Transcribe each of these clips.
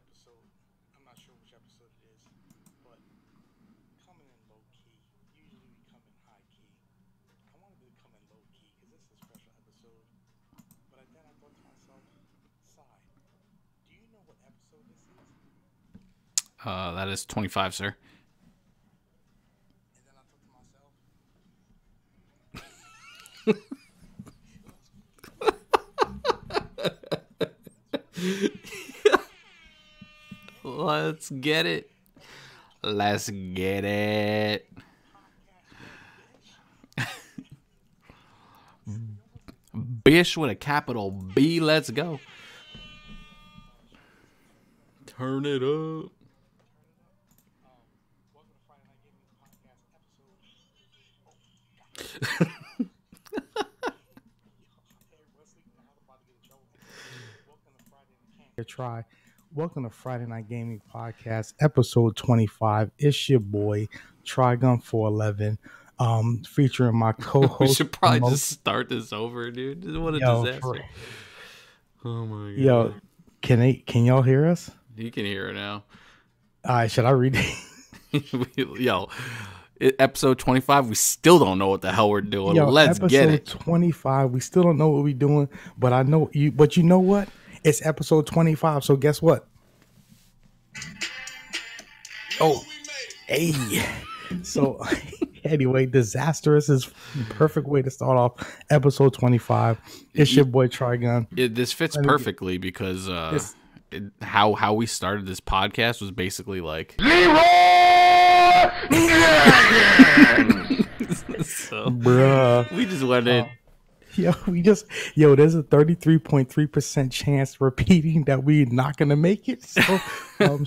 episode. I'm not sure which episode it is, but coming in low key. Usually we come in high key. I wanted to come in low key because this is a special episode. But then I thought to myself, Sai, do you know what episode this is? That is 25, sir. And then I thought to myself, Let's get it. Let's get it. Bish with a capital B. Let's go. Turn it up. welcome to Friday Night Gaming Podcast episode. Welcome to Friday Night Gaming Podcast episode 25. It's your boy Trigun411, featuring my co-host. We should probably just start this over, dude. What a disaster! Oh my god! Yo, can y'all hear us? You can hear it now. All right, should I read it? Yo, episode 25. We still don't know what the hell we're doing. Yo, Let's get it. Episode 25. We still don't know what we're doing, but I know you. But you know what? It's episode 25. So guess what? Oh, hey. So anyway, disastrous is the perfect way to start off episode 25. It's your boy Trigun. This fits perfectly because how we started this podcast was basically like so, bruh. We just went in. There's a 33.3% chance repeating that we're not gonna make it. So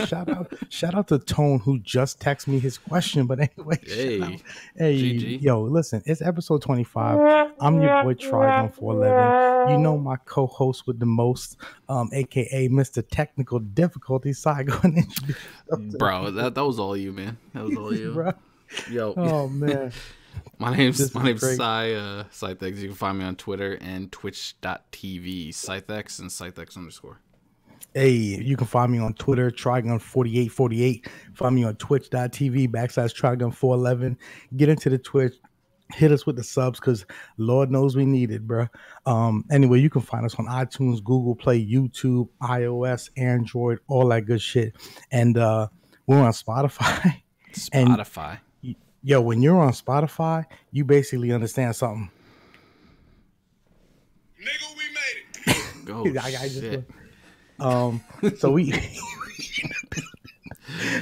shout out to Tone who just texted me his question. But anyway, hey, GG. Yo, listen, it's episode 25. I'm your boy Trigun411. You know my co-host with the most, aka Mr. Technical Difficulty. Sai, go and introduce yourself. Bro, that was all you, man. That was all you. Bro. Yo. Oh man. My name's Sai, Scythex. You can find me on Twitter and twitch.tv, Scythex and Scythex_. Hey, you can find me on Twitter, Trigun4848. Find me on twitch.tv /Trigun411. Get into the Twitch. Hit us with the subs because Lord knows we need it, bro. Anyway, you can find us on iTunes, Google Play, YouTube, iOS, Android, all that good shit. And we're on Spotify. Spotify. Yo, when you're on Spotify, you basically understand something. Nigga, we made it. Go shit. So we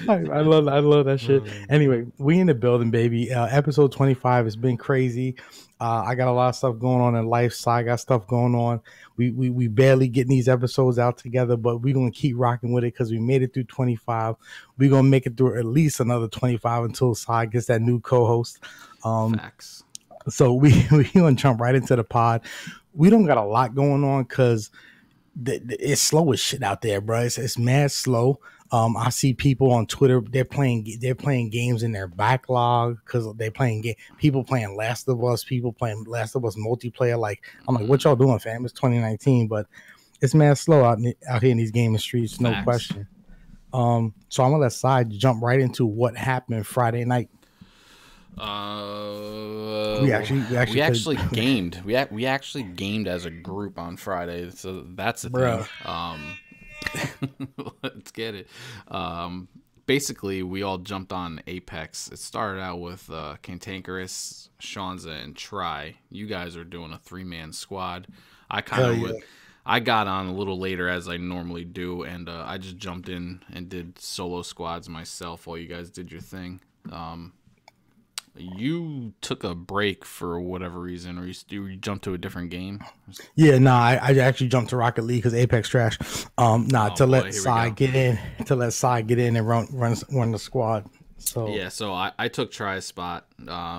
I love that shit. Anyway, we in the building, baby. Episode 25 has been crazy. I got a lot of stuff going on in life, so I got stuff going on. We barely getting these episodes out together, but we're gonna keep rocking with it because we made it through 25. We're gonna make it through at least another 25 until Sai gets that new co-host. Facts. So we gonna jump right into the pod. We don't got a lot going on because it's slow as shit out there, bro. It's mad slow. I see people on Twitter, they're playing games in their backlog because they're playing people playing Last of Us, people playing Last of Us multiplayer. Like, I'm like, what y'all doing, fam? It's 2019, but it's mad slow out here in these gaming streets, no question. So I'm gonna let Side jump right into what happened Friday night. We actually gamed. We actually gamed as a group on Friday, so that's a thing. Let's get it. Basically, we all jumped on Apex. It started out with Cantankerous, Shanza, and Try. You guys are doing a 3-man squad. I got on a little later as I normally do, and I just jumped in and did solo squads myself while you guys did your thing. You took a break for whatever reason, or you jumped to a different game? Yeah, I actually jumped to Rocket League because Apex trash. Let Sai get in and run the squad. So yeah, so I took Try's spot.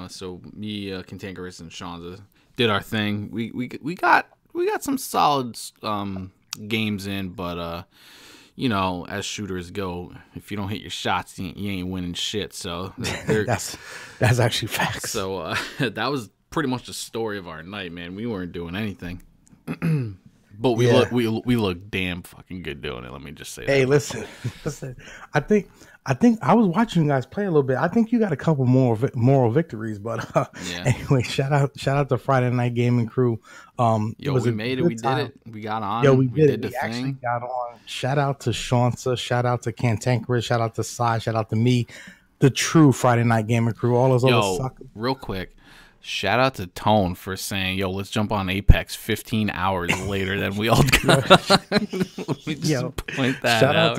So me, Cantankerous, and Shanza did our thing. We got some solid games in, but you know, as shooters go, if you don't hit your shots, you ain't winning shit. So that's actually facts. So that was pretty much the story of our night, man. We weren't doing anything. But we look damn fucking good doing it. Let me just say that. Hey, listen. I think I was watching you guys play a little bit. I think you got a couple more moral victories, but anyway, shout out to Friday Night Gaming Crew. We made it. We did it. We got on. Yo, we did the we thing. Actually got on. Shout out to Shansa. Shout out to Cantankerous. Shout out to Sai. Shout out to me, the true Friday Night Gaming Crew. All those other suckers. Real quick. Shout out to Tone for saying, "Yo, let's jump on Apex 15 hours later than we all got." Let me just point that out.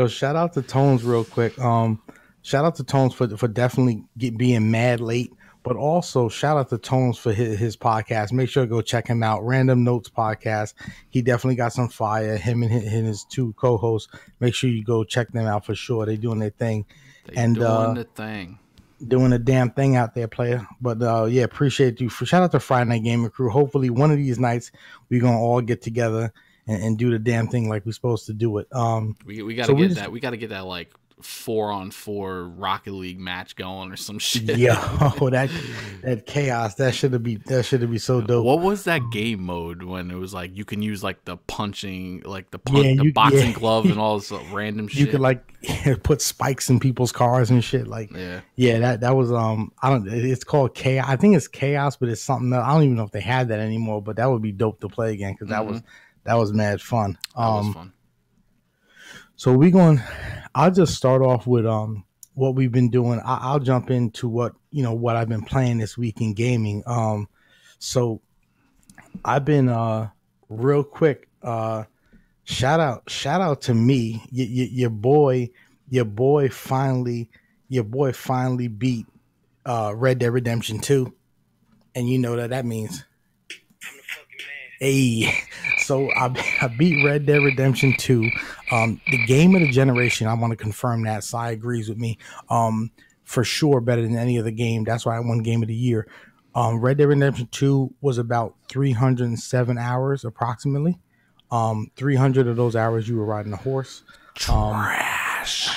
Shout out to Tones real quick. Shout out to Tones for definitely being mad late, but also shout out to Tones for his podcast. Make sure to go check him out. Random Notes Podcast. He definitely got some fire. Him and his two co-hosts. Make sure you go check them out for sure. They're doing their thing. Doing a damn thing out there, player. But appreciate you. Shout out to Friday Night Gaming Crew. Hopefully one of these nights we're gonna all get together and do the damn thing like we're supposed to do it. We gotta get that. We gotta get that like 4-on-4 Rocket League match going or some shit. Yeah, that chaos. That should be so dope. What was that game mode when it was like you can use like the punching, like the boxing glove and all this random shit? You could like put spikes in people's cars and shit. Like that was I don't. It's called chaos. I think it's chaos, but it's something else. I don't even know if they had that anymore. But that would be dope to play again because that was mad fun. That was fun. So I'll just start off with what we've been doing. I'll jump into what I've been playing this week in gaming. So I've been real quick. Shout out to me. Your boy finally beat Red Dead Redemption 2, and you know that means. Hey, so I beat Red Dead Redemption 2, the game of the generation. I want to confirm that. Sai agrees with me. For sure, better than any other game. That's why I won Game of the Year. Red Dead Redemption 2 was about 307 hours approximately. 300 of those hours you were riding a horse. Trash.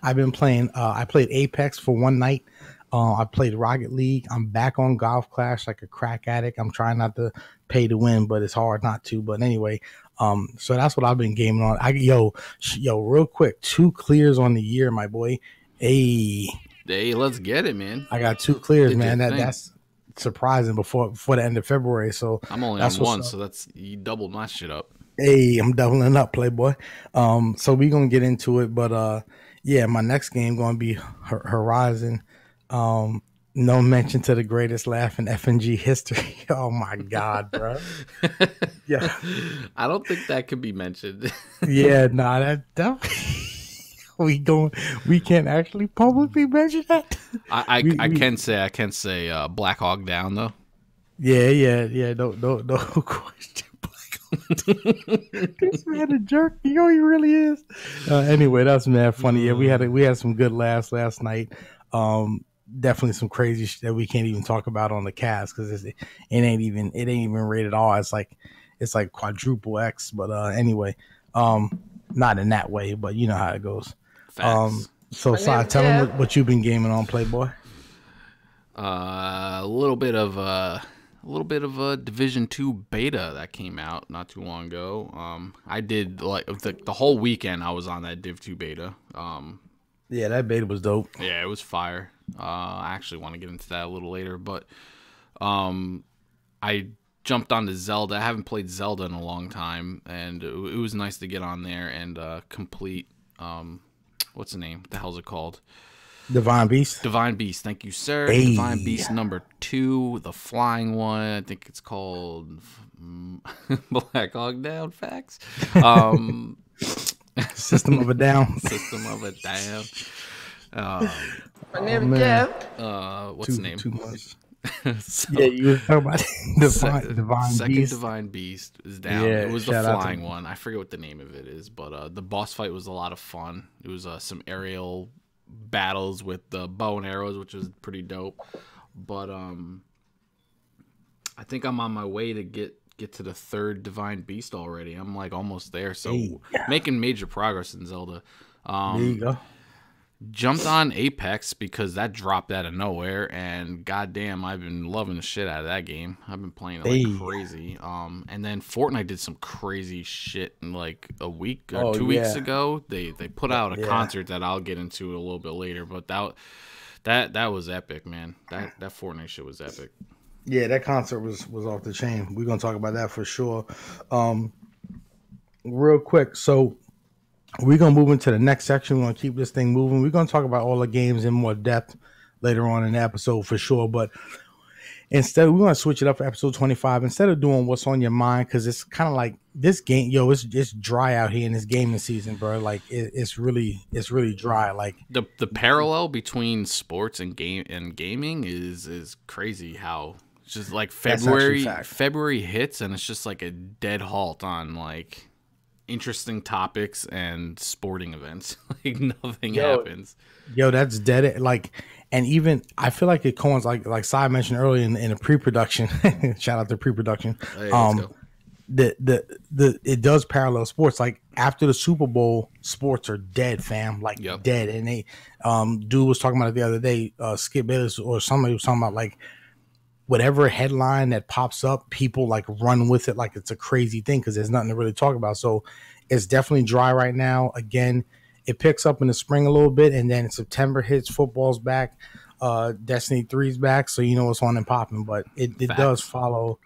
I've been playing. I played Apex for one night. I played Rocket League. I'm back on Golf Clash like a crack addict. I'm trying not to pay to win, but it's hard not to. But anyway, so that's what I've been gaming on. Yo, real quick, 2 clears on the year, my boy. Hey, let's get it, man. I got 2 clears, man. That's surprising before the end of February. So I'm only on 1, so you doubled my shit up. Hey, I'm doubling up, Playboy. So we gonna get into it, but my next game gonna be Horizon. No mention to the greatest laugh in FNG history. Oh my god, bro. Yeah, I don't think that could be mentioned. That we can't actually publicly mention that. I can say Black Hawk Down though. Yeah. No question. This man a jerk. You know he really is. Anyway, that's mad funny. Yeah, we had some good laughs last night. Definitely some crazy shit that we can't even talk about on the cast because it ain't even rated R. It's like quadruple X. But anyway, not in that way, but you know how it goes. Facts. So Sai, tell them what you've been gaming on, Playboy. A little bit of a Division 2 beta that came out not too long ago. I did like the whole weekend. I was on that Div 2 beta. Yeah, that beta was dope. Yeah, it was fire. I actually want to get into that a little later, but I jumped onto Zelda. I haven't played Zelda in a long time, and it was nice to get on there and complete. What's the name? What the hell's it called? Divine Beast. Divine Beast. Thank you, sir. Hey. Divine Beast number 2, the flying one. I think it's called Black Hawk Down. Facts. System of a Down. System of a Down. My name is Jeff. What's the name? Too much. So, you were talking about Divine second Beast. Divine Beast is down. Yeah, it was the shout out flying one. I forget what the name of it is, but the boss fight was a lot of fun. It was some aerial battles with the bow and arrows, which was pretty dope. But I think I'm on my way to get to the 3rd Divine Beast already. I'm like almost there, so making major progress in Zelda. There you go. Jumped on Apex because that dropped out of nowhere, and goddamn, I've been loving the shit out of that game. I've been playing it like crazy. And then Fortnite did some crazy shit in like a week or 2 weeks ago. They put out a concert that I'll get into a little bit later, but that was epic, man. That Fortnite shit was epic. Yeah, that concert was off the chain. We're gonna talk about that for sure. Real quick, so we're going to move into the next section. We're going to keep this thing moving. We're going to talk about all the games in more depth later on in the episode for sure. But instead, we're going to switch it up for episode 25. Instead of doing what's on your mind, because it's kind of like this game, it's dry out here in this gaming season, bro. Like it's really dry. Like the parallel between sports and gaming is crazy. How it's just like February hits and it's just like a dead halt on like interesting topics and sporting events. Like nothing happens. That's dead. Like, and even I feel like it coincides like Sai mentioned earlier in the pre-production. Shout out to pre-production. Hey, it does parallel sports. Like after the Super Bowl, sports are dead, fam. Like dead. And they dude was talking about it the other day. Skip Bayless or somebody was talking about like whatever headline that pops up, people like run with it like it's a crazy thing because there's nothing to really talk about. So it's definitely dry right now. Again, it picks up in the spring a little bit, and then September hits, football's back, Destiny 3's back, so you know what's on and popping. But it does follow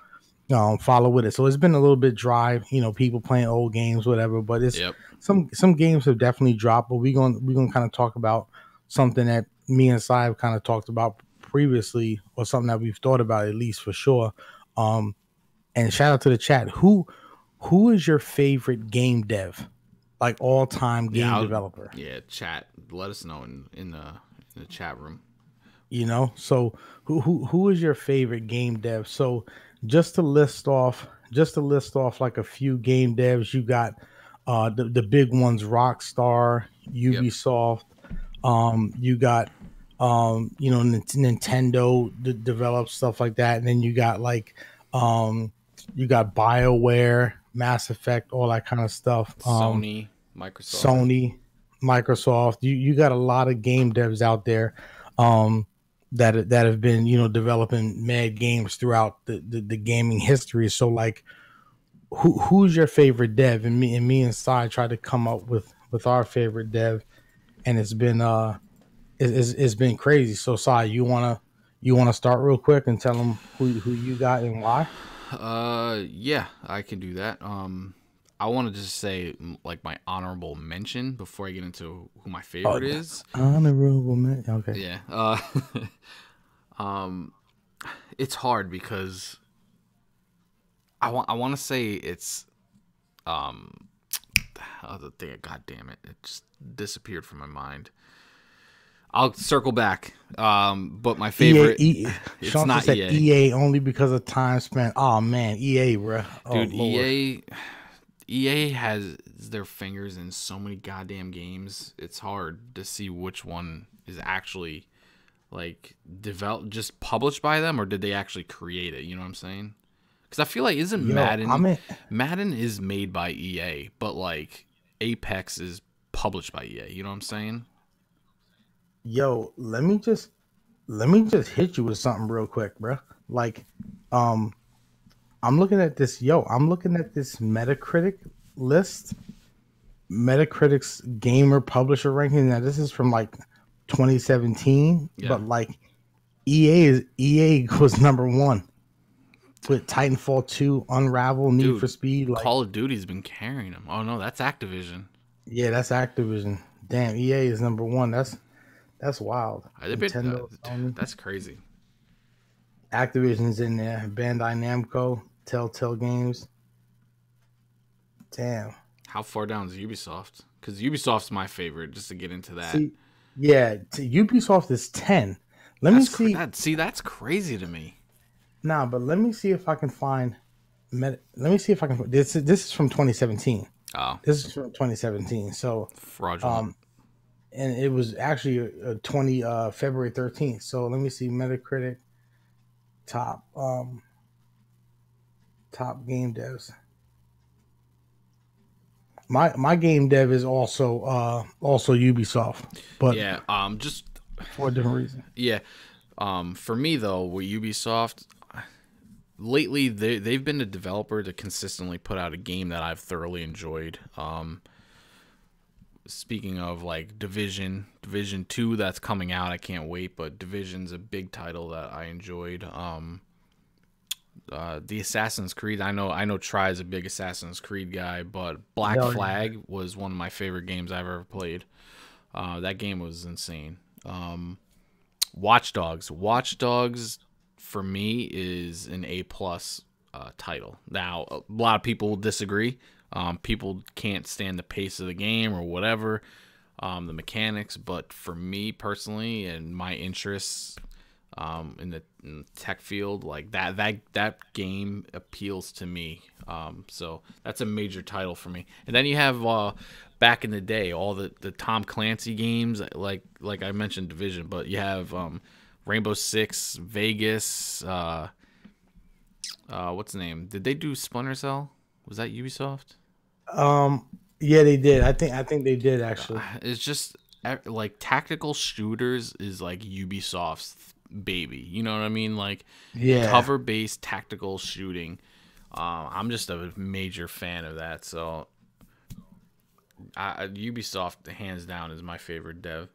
with it. So it's been a little bit dry, people playing old games, whatever. But it's some games have definitely dropped. But we're gonna kind of talk about something that me and Sai have kind of talked about previously, or something that we've thought about at least for sure. And shout out to the chat. Who is your favorite game dev, like all time game developer? Yeah, chat. Let us know in the chat room. So who is your favorite game dev? So just to list off like a few game devs, you got the big ones: Rockstar, Ubisoft. You got Nintendo develops stuff like that, and then you got like you got BioWare, Mass Effect, all that kind of stuff. Sony, Microsoft. You got a lot of game devs out there that have been developing mad games throughout the gaming history. So like, who's your favorite dev? And me and Sai tried to come up with our favorite dev, and it's been it's been crazy. So Sai, you wanna start real quick and tell them who you got and why? Yeah, I can do that. I want to just say like my honorable mention before I get into who my favorite is. Honorable mention. Okay. Yeah. It's hard because I want to say it's other thing. God damn it! It just disappeared from my mind. I'll circle back. But my favorite, it's Sean not said EA. EA only because of time spent. Oh man, EA, bro. Dude, EA has their fingers in so many goddamn games. It's hard to see which one is actually like developed, just published by them, or did they actually create it? You know what I'm saying? Because I feel like Madden is made by EA, but like Apex is published by EA. You know what I'm saying? Yo, let me just hit you with something real quick, bro. Like, I'm looking at this Metacritic list, Metacritic's gamer publisher ranking. Now this is from like 2017, but like EA was number one with Titanfall 2, Unravel, Need for Speed. Like, Call of Duty's been carrying them. Oh no, that's Activision. Yeah, that's Activision. Damn, EA is number one. That's wild. Nintendo, that's crazy. Activision's in there. Bandai Namco, Telltale Games. Damn. How far down is Ubisoft? Because Ubisoft's my favorite, just to get into that. Ubisoft is 10. Let me see. That's crazy to me. Nah, but let me see if I can find. Let me see if I can. This is from 2017. Oh. This is from 2017. So fraudulent. And it was actually February 13th. So let me see Metacritic top game devs. My game dev is also Ubisoft, but Yeah, just for a different reason. yeah. For me though, with Ubisoft, lately they've been a developer to consistently put out a game that I've thoroughly enjoyed. Speaking of like Division 2 that's coming out, I can't wait, but Division's a big title that I enjoyed. The Assassin's Creed, I know Try is a big Assassin's Creed guy, but Black Flag was one of my favorite games I've ever played. That game was insane. Watch Dogs for me is an A+ title. Now a lot of people will disagree. People can't stand the pace of the game or whatever, the mechanics. But for me personally and my interests in the tech field, like that game appeals to me. So that's a major title for me. And then you have back in the day all the Tom Clancy games, like I mentioned Division, but you have Rainbow Six, Vegas. What's the name? Did they do Splinter Cell? Was that Ubisoft? Yeah, they did. I think they did actually. It's just like tactical shooters is like Ubisoft's baby. You know what I mean? Like cover-based tactical shooting. I'm just a major fan of that. So Ubisoft, hands down, is my favorite dev.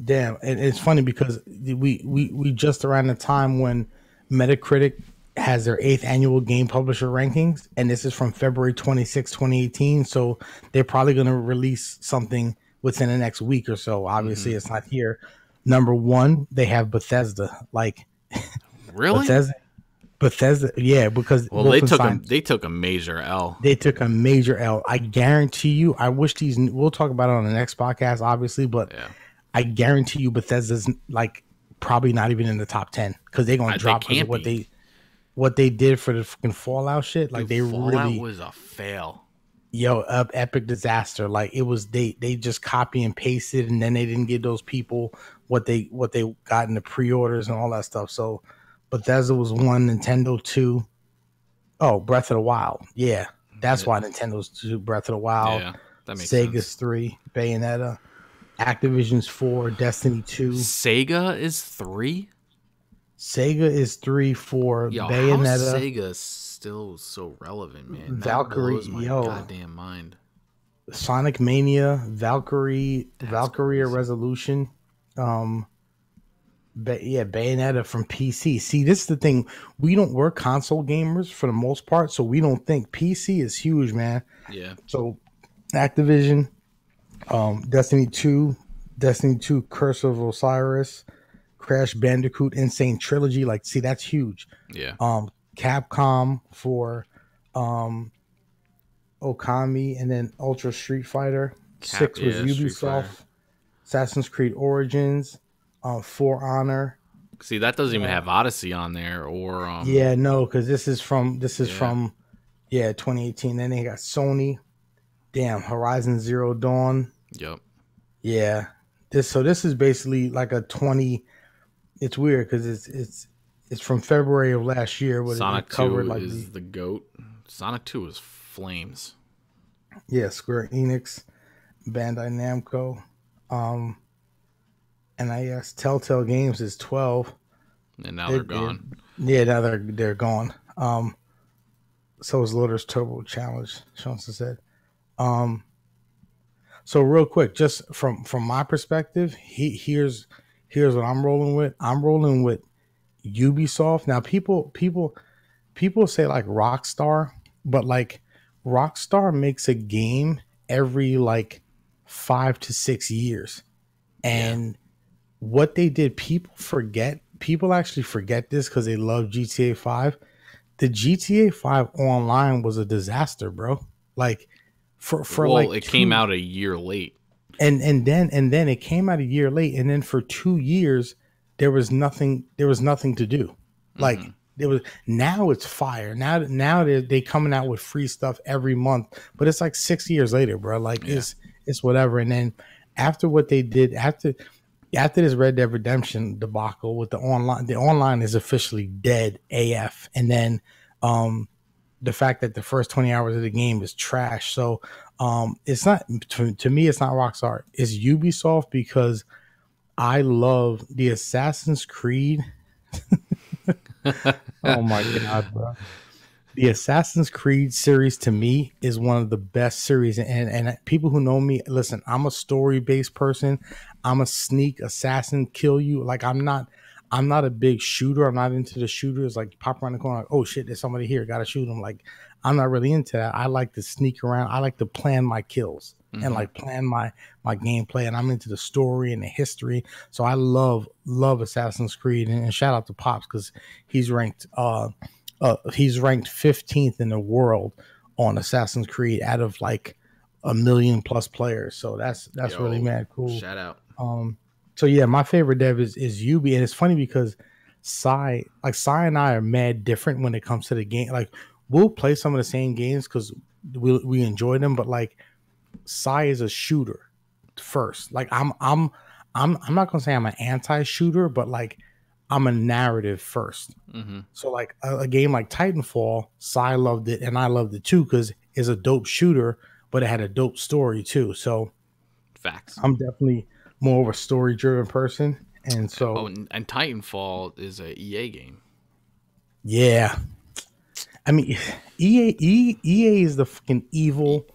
Damn, and it's funny because we just around the time when Metacritic has their 8th annual game publisher rankings, and this is from February 26, 2018. So they're probably going to release something within the next week or so. Obviously, it's not here. Number 1, they have Bethesda. Like, really? Bethesda, yeah, because they took a major L. They took a major L. I guarantee you. I wish we'll talk about it on the next podcast, obviously, but I guarantee you Bethesda's like probably not even in the top 10 because they're gonna drop what they did for the fucking Fallout shit. Like, they Fallout really was a fail. Yo, epic disaster. Like, it was they just copy and pasted, and then they didn't give those people what they got in the pre-orders and all that stuff. So Bethesda was 1, Nintendo 2. Oh, Breath of the Wild. Yeah, that's why Nintendo's 2, Breath of the Wild. Yeah, that makes Sega's sense. 3, Bayonetta. Activision's 4, Destiny 2. Sega is 3? Sega is 3 for Yo, Bayonetta. how is Sega still so relevant, man? Valkyrie, that blows my goddamn mind. Sonic Mania, Valkyrie Resolution. Bayonetta from PC. See, this is the thing. We're console gamers for the most part, so we don't think PC is huge, man. Yeah. So Activision, Destiny 2, Curse of Osiris, Crash Bandicoot, Insane Trilogy. Like, see, that's huge. Yeah. Capcom for Okami, and then Ultra Street Fighter. 6 was Ubisoft. Assassin's Creed Origins. For Honor. See, that doesn't even have Odyssey on there, or no, because this is from 2018. Then they got Sony. Damn, Horizon Zero Dawn. Yep. Yeah, this is basically like a 20. It's weird because it's from February of last year. Sonic 2 is the GOAT. Sonic 2 is flames. Yeah, Square Enix, Bandai Namco, NIS, Telltale Games is 12. And now they're gone. Now they're gone. So is Loader's Turbo Challenge, Johnson said. So real quick, just from my perspective, here's what I'm rolling with. I'm rolling with Ubisoft. Now people say like Rockstar, but like Rockstar makes a game every like 5 to 6 years. And what they did, people actually forget this because they love GTA 5. The GTA 5 online was a disaster, bro. Like it came out a year late. And then it came out a year late, and then for 2 years there was nothing to do. Like now it's fire. Now they coming out with free stuff every month, but it's like 6 years later, bro. Like it's whatever. And then after what they did after this Red Dead Redemption debacle with the online is officially dead AF. And then the fact that the first 20 hours of the game is trash. So it's not to me. It's not Rockstar. It's Ubisoft because I love the Assassin's Creed. Oh my god, bro. The Assassin's Creed series to me is one of the best series, and people who know me, listen, I'm a story-based person. I'm a sneak assassin, kill you. Like I'm not a big shooter. I'm not into the shooters like pop around the corner, like, oh shit, there's somebody here, gotta shoot them. Like I'm not really into that. I like to sneak around. I like to plan my kills and like plan my gameplay, and I'm into the story and the history. So I love Assassin's Creed, and shout out to Pops because he's ranked 15th in the world on Assassin's Creed out of like 1 million plus players. So that's really mad cool. Shout out. So yeah, my favorite dev is Ubi, and it's funny because Sai and I are mad different when it comes to the game. Like we'll play some of the same games because we enjoy them, but like Sai is a shooter first. Like I'm not gonna say I'm an anti-shooter, but like I'm a narrative first. So like a game like Titanfall, Sai loved it and I loved it too because it's a dope shooter, but it had a dope story too. So facts. I'm definitely more of a story-driven person, and so and Titanfall is a EA game. Yeah, I mean EA is the fucking evil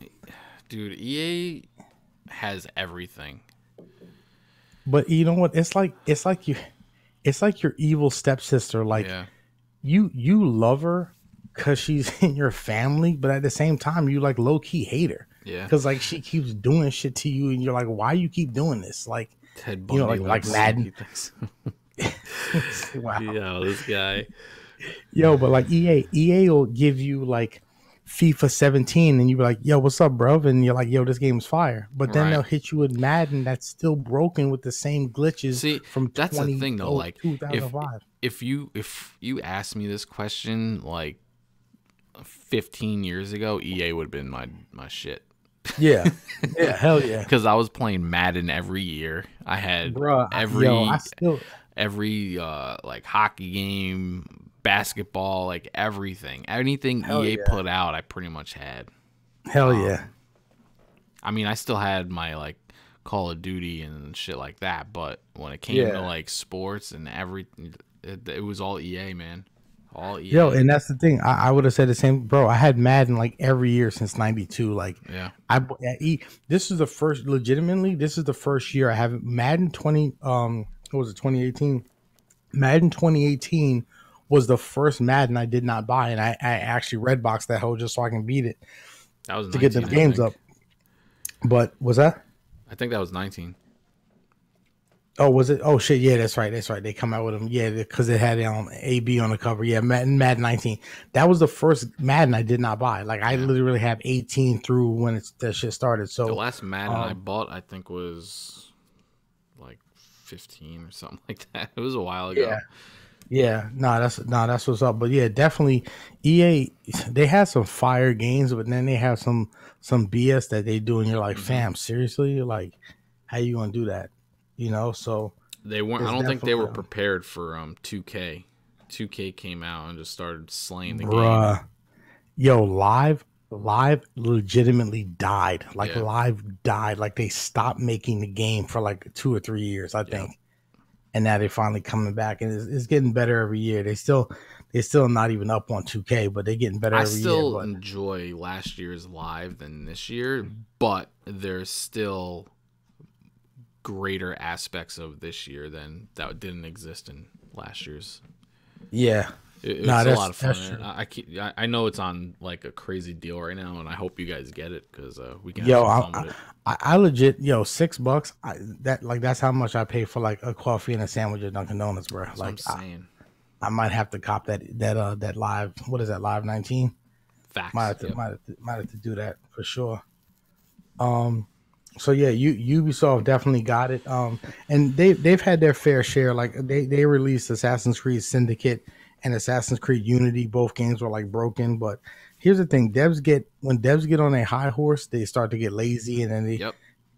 dude. EA has everything, but you know what? It's like your evil stepsister. Like you love her because she's in your family, but at the same time you like low-key hate her. Yeah, because like she keeps doing shit to you, and you're like, why you keep doing this? Like, Ted Bundy, you know, like Madden. Wow, yo, this guy. Yo, but like EA will give you like FIFA 17, and you be like, yo, what's up, bro? And you're like, yo, this game's fire. But then they'll hit you with Madden that's still broken with the same glitches. See, from that's the thing though. Like 2005. If you asked me this question like 15 years ago, EA would have been my shit. Yeah, hell yeah. Because I was playing Madden every year. I had every like hockey game, basketball, like everything. Anything EA put out, I pretty much had. Hell yeah. I mean, I still had my like Call of Duty and shit like that, but when it came to like sports and everything, it was all EA, man. All EA. Yo, and that's the thing. I would have said the same, bro. I had Madden like every year since '92. Like, this is the first. Legitimately, this is the first year I have Madden 20. What was it? 2018. Madden 2018 was the first Madden I did not buy, and I actually redboxed that hoe just so I can beat it. That was to get the games up. But was that? I think that was 19. Oh, was it? Oh shit! Yeah, that's right. They come out with them. Yeah, because it had AB on the cover. Yeah, Madden 19. That was the first Madden I did not buy. Like I literally have 18 through when that shit started. So the last Madden I bought, I think, was like 15 or something like that. It was a while ago. Yeah. No, that's what's up. But yeah, definitely EA. They have some fire games, but then they have some BS that they do, and you're like, fam, seriously, like, how you gonna do that? You know, so they weren't. I don't think they were prepared for 2K. 2K came out and just started slaying the game. Yo, live legitimately died. Like live died. Like they stopped making the game for like 2 or 3 years, I think. And now they're finally coming back, and it's getting better every year. They're still not even up on 2K, but they're getting better every year. I still enjoy last year's live than this year, but there's still greater aspects of this year than that didn't exist in last year's. Yeah, it's a lot of fun. I know it's on like a crazy deal right now, and I hope you guys get it because we can. Have some fun with it. I legit $6. That's how much I pay for like a coffee and a sandwich at Dunkin' Donuts, bro. That's like what I'm saying. I might have to cop that live. What is that? Live 19. Facts. Might have to do that for sure. So yeah, Ubisoft definitely got it. And they've had their fair share. Like they released Assassin's Creed Syndicate and Assassin's Creed Unity. Both games were like broken. But here's the thing: when devs get on a high horse, they start to get lazy, and then they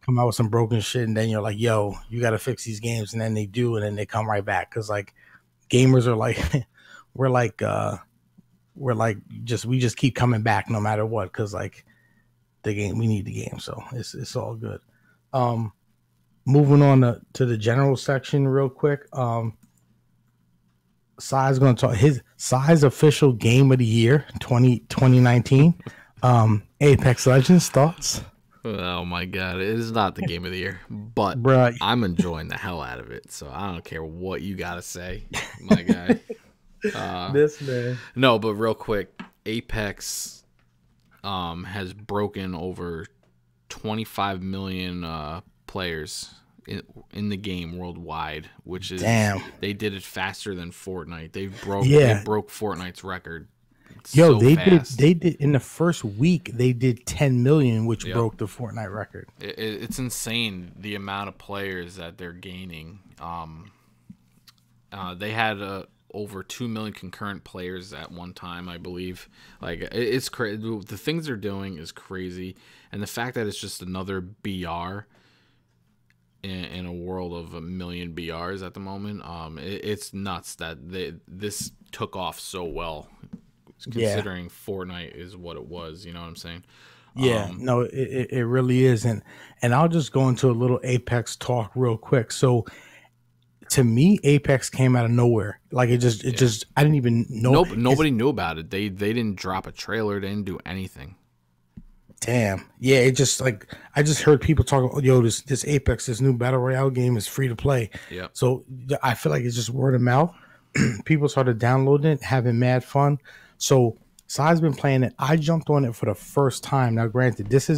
come out with some broken shit. And then you're like, "Yo, you got to fix these games." And then they do, and then they come right back because like gamers are like, we're like we're like we just keep coming back no matter what, because like the game, we need the game, so it's all good. Moving on to the general section real quick. Sai's going to talk his Sai's official game of the year 2019. Apex Legends thoughts. Oh my god, it is not the game of the year, but Bruh. I'm enjoying the hell out of it, so I don't care what you gotta say, my guy. This man. No, but real quick, Apex has broken over 25 million players in the game worldwide, which is damn. They did it faster than Fortnite. They broke Fortnite's record. Yo, so they did in the first week they did 10 million, which broke the Fortnite record. It's insane the amount of players that they're gaining. They had over 2 million concurrent players at one time, I believe. Like, it's crazy. The things they're doing is crazy, and the fact that it's just another BR in a world of a million BRs at the moment, it's nuts that this took off so well, considering Fortnite is what it was. You know what I'm saying? Yeah, no, it really is, and I'll just go into a little Apex talk real quick. So, to me, Apex came out of nowhere. Like it just I didn't even know. Nobody knew about it. They didn't drop a trailer. They didn't do anything. Damn. Yeah, it just like I just heard people talk. Yo, this Apex, this new battle royale game is free to play. Yeah. So I feel like it's just word of mouth. People started downloading it, having mad fun. So Sai's been playing it. I jumped on it for the first time. Now, granted, these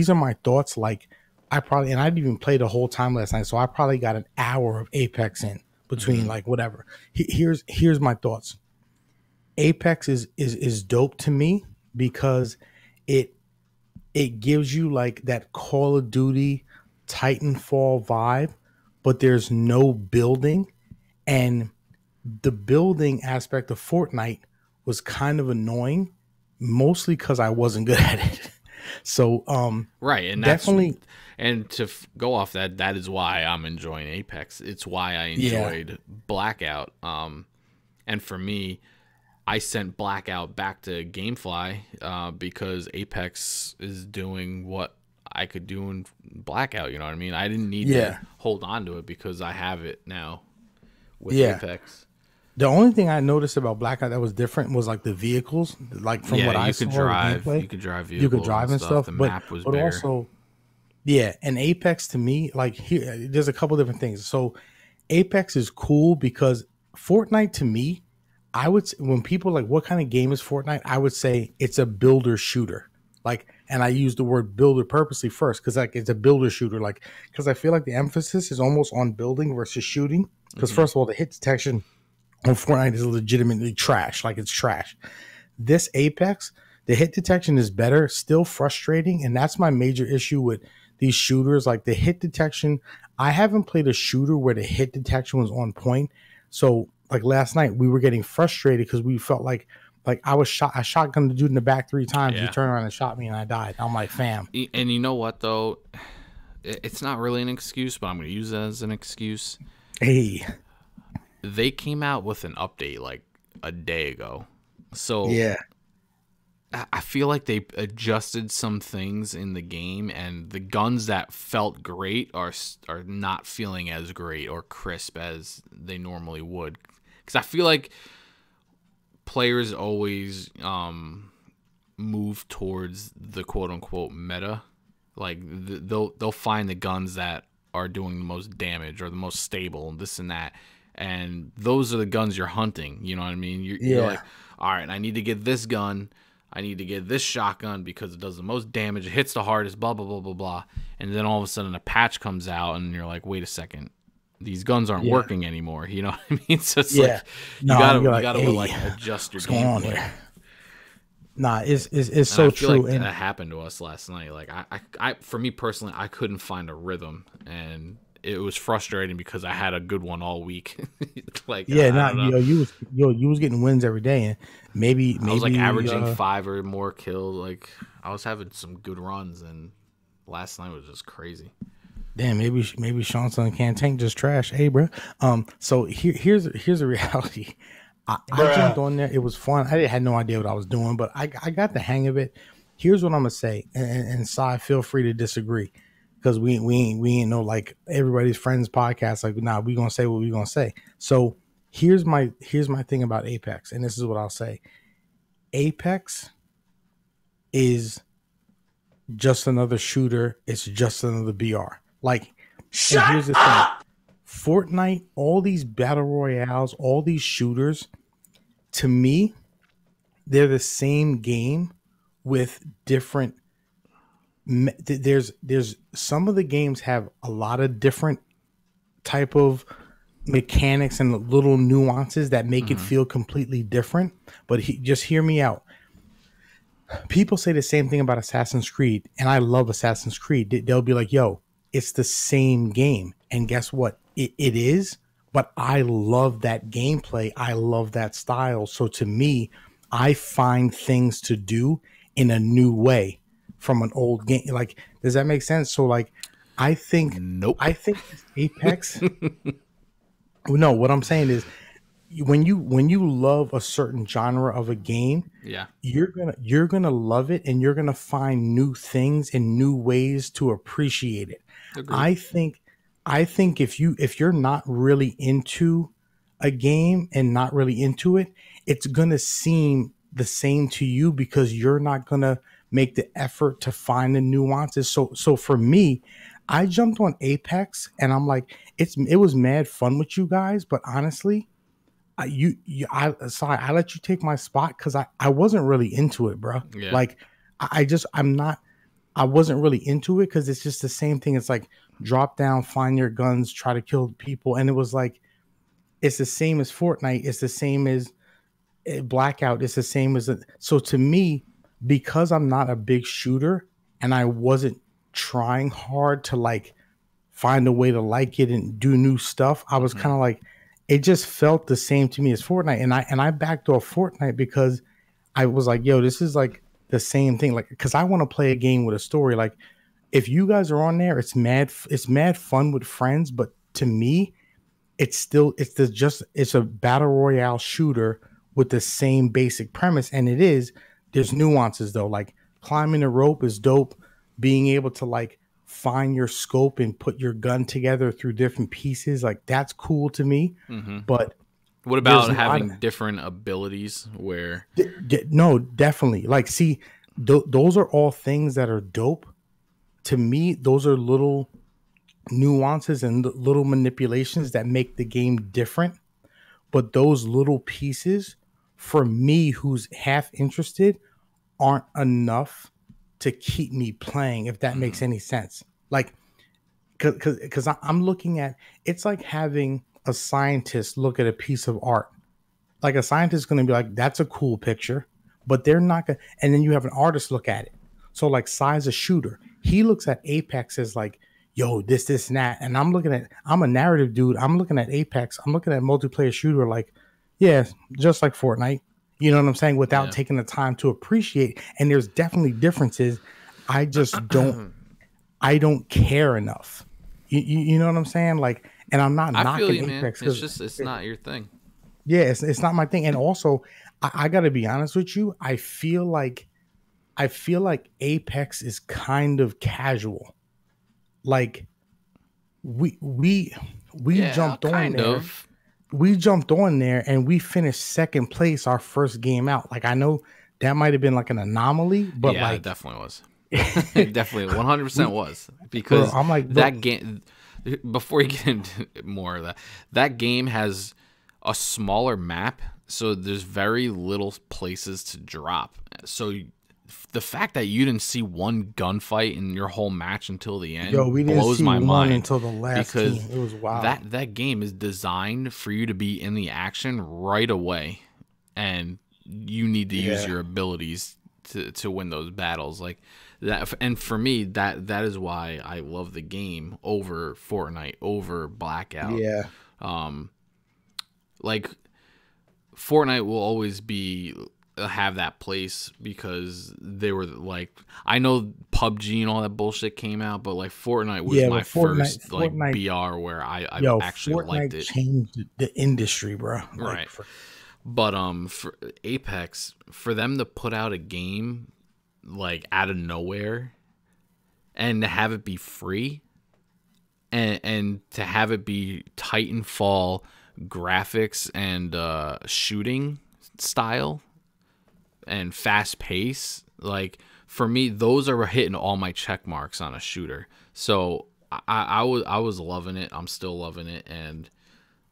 are my thoughts. Like I didn't even play the whole time last night, so I probably got an hour of Apex in between, like whatever. Here's my thoughts. Apex is dope to me because it gives you like that Call of Duty Titanfall vibe, but there's no building, and the building aspect of Fortnite was kind of annoying, mostly because I wasn't good at it. So right, and definitely. And to go off that is why I'm enjoying Apex. It's why I enjoyed Blackout. And for me, I sent Blackout back to GameFly because Apex is doing what I could do in Blackout. You know what I mean? I didn't need to hold on to it because I have it now with Apex. The only thing I noticed about Blackout that was different was like the vehicles. Like from what I saw, you could drive vehicles. You could drive and stuff. The map was but bigger. Also, and Apex to me, like here, there's a couple different things. So Apex is cool because Fortnite to me, I would when people like what kind of game is Fortnite, I would say it's a builder shooter. Like, and I use the word builder purposely first because like it's a builder shooter. Like, because I feel like the emphasis is almost on building versus shooting. Because first of all, the hit detection on Fortnite is legitimately trash. Like it's trash. This Apex, the hit detection is better, still frustrating, and that's my major issue with these shooters. Like the hit detection, I haven't played a shooter where the hit detection was on point. So like last night, we were getting frustrated because we felt like I shotgunned the dude in the back 3 times. He turned around and shot me, and I died. I'm like, fam. And you know what though? It's not really an excuse, but I'm going to use it as an excuse. Hey, they came out with an update like a day ago, so I feel like they adjusted some things in the game, and the guns that felt great are not feeling as great or crisp as they normally would. Because I feel like players always move towards the quote unquote meta. Like they'll find the guns that are doing the most damage or the most stable and this and that. And those are the guns you're hunting. You know what I mean? You're like, all right, I need to get this gun. I need to get this shotgun because it does the most damage. It hits the hardest, blah, blah, blah, blah, blah. And then all of a sudden a patch comes out and you're like, wait a second. These guns aren't working anymore. You know what I mean? So it's like, you gotta adjust your gameplay. Nah, it's so true. Like that happened to us last night. Like I for me personally, I couldn't find a rhythm, and it was frustrating because I had a good one all week. Like you was getting wins every day, and maybe I was like averaging 5 or more kills. Like I was having some good runs, and last night was just crazy. Damn, maybe Sean's son can't tank just trash. Hey, bro. So here's a reality. I jumped on there. It was fun. I had no idea what I was doing, but I got the hang of it. Here's what I'm gonna say, and Sai, feel free to disagree, because we ain't no like everybody's friends podcast. Like, nah, we gonna say what we gonna say. So here's my thing about Apex, and this is what I'll say. Apex is just another shooter. It's just another BR. Like, and here's the thing. Fortnite, all these battle royales, all these shooters, to me, they're the same game with different. There's some of the games have a lot of different type of mechanics and little nuances that make it feel completely different. But just hear me out. People say the same thing about Assassin's Creed, and I love Assassin's Creed. They'll be like, yo, it's the same game. And guess what? It is, but I love that gameplay. I love that style. So to me, I find things to do in a new way from an old game. Like, does that make sense? So like, I think Apex. No, what I'm saying is, when you love a certain genre of a game, you're gonna love it, and you're gonna find new things and new ways to appreciate it. Agreed. I think if you're not really into a game and not really into it, it's gonna seem the same to you because you're not gonna make the effort to find the nuances. So for me, I jumped on Apex and I'm like, it was mad fun with you guys, but honestly, I let you take my spot because I wasn't really into it, bro. Yeah. Like I wasn't really into it because it's just the same thing. It's like drop down, find your guns, try to kill people, and it was like it's the same as Fortnite. It's the same as Blackout. It's the same as so to me, because I'm not a big shooter and I wasn't trying hard to like find a way to like it and do new stuff. I was kind of like, it just felt the same to me as Fortnite, and I backed off Fortnite because I was like, yo, this is like the same thing, like because I want to play a game with a story. Like if you guys are on there, it's mad fun with friends, but to me, it's a battle royale shooter with the same basic premise, and there's nuances though, like climbing the rope is dope, being able to like find your scope and put your gun together through different pieces, like that's cool to me. But what about having different abilities where no, definitely, like see those are all things that are dope to me. Those are little nuances and little manipulations that make the game different, but those little pieces for me who's half interested aren't enough to keep me playing, if that makes any sense. Like, because I'm looking at, it's like having a scientist look at a piece of art. Like a scientist is going to be like, that's a cool picture, but they're not going to, and then you have an artist look at it. So like Sai's a shooter. He looks at Apex as like, yo, this, and that. And I'm a narrative dude. I'm looking at Apex. I'm looking at multiplayer shooter like, yeah, just like Fortnite. You know what I'm saying? Without taking the time to appreciate. And there's definitely differences. I just I don't care enough. You know what I'm saying? Like, and I'm not knocking Apex. It's not your thing. Yeah, it's not my thing. And also, I got to be honest with you. I feel like Apex is kind of casual. Like we jumped on there. We jumped on there and we finished second place our first game out. Like I know that might have been like an anomaly, but yeah, like it definitely was. It definitely 100% was, because I'm like, that game. Before you get into more of that game has a smaller map, so there's very little places to drop. So the fact that you didn't see one gunfight in your whole match until the end blows my mind. Until the last because team. It was wild. That game is designed for you to be in the action right away, and you need to use your abilities to win those battles like that. And for me, that is why I love the game over Fortnite, over Blackout. Yeah. Like Fortnite will always have that place because they were like, I know PUBG and all that bullshit came out, but like Fortnite was my first BR where I actually liked it. Changed the industry, bro. Right. But for Apex, for them to put out a game like out of nowhere and to have it be free and to have it be Titanfall graphics and shooting style and fast pace, like for me, those are hitting all my check marks on a shooter. So I was loving it. I'm still loving it, and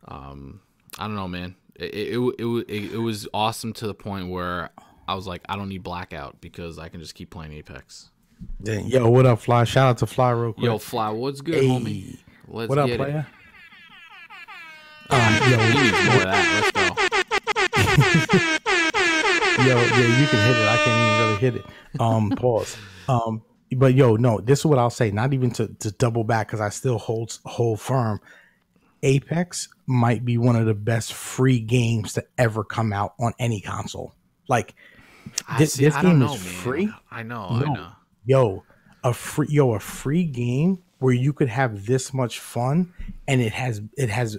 I don't know, man. It was awesome to the point where I was like, I don't need Blackout because I can just keep playing Apex. Dang. Yo, what up, Fly? Shout out to Fly real quick. Yo, Fly, what's good, homie? Let's what up, get player? Yo, we need more of that. Let's go. Yo, yeah, you can hit it. I can't even really hit it. Pause. But yo, no, this is what I'll say. Not even to double back because I still hold firm. Apex might be one of the best free games to ever come out on any console. Like this game is free. I know. Yo, a free game where you could have this much fun, and it has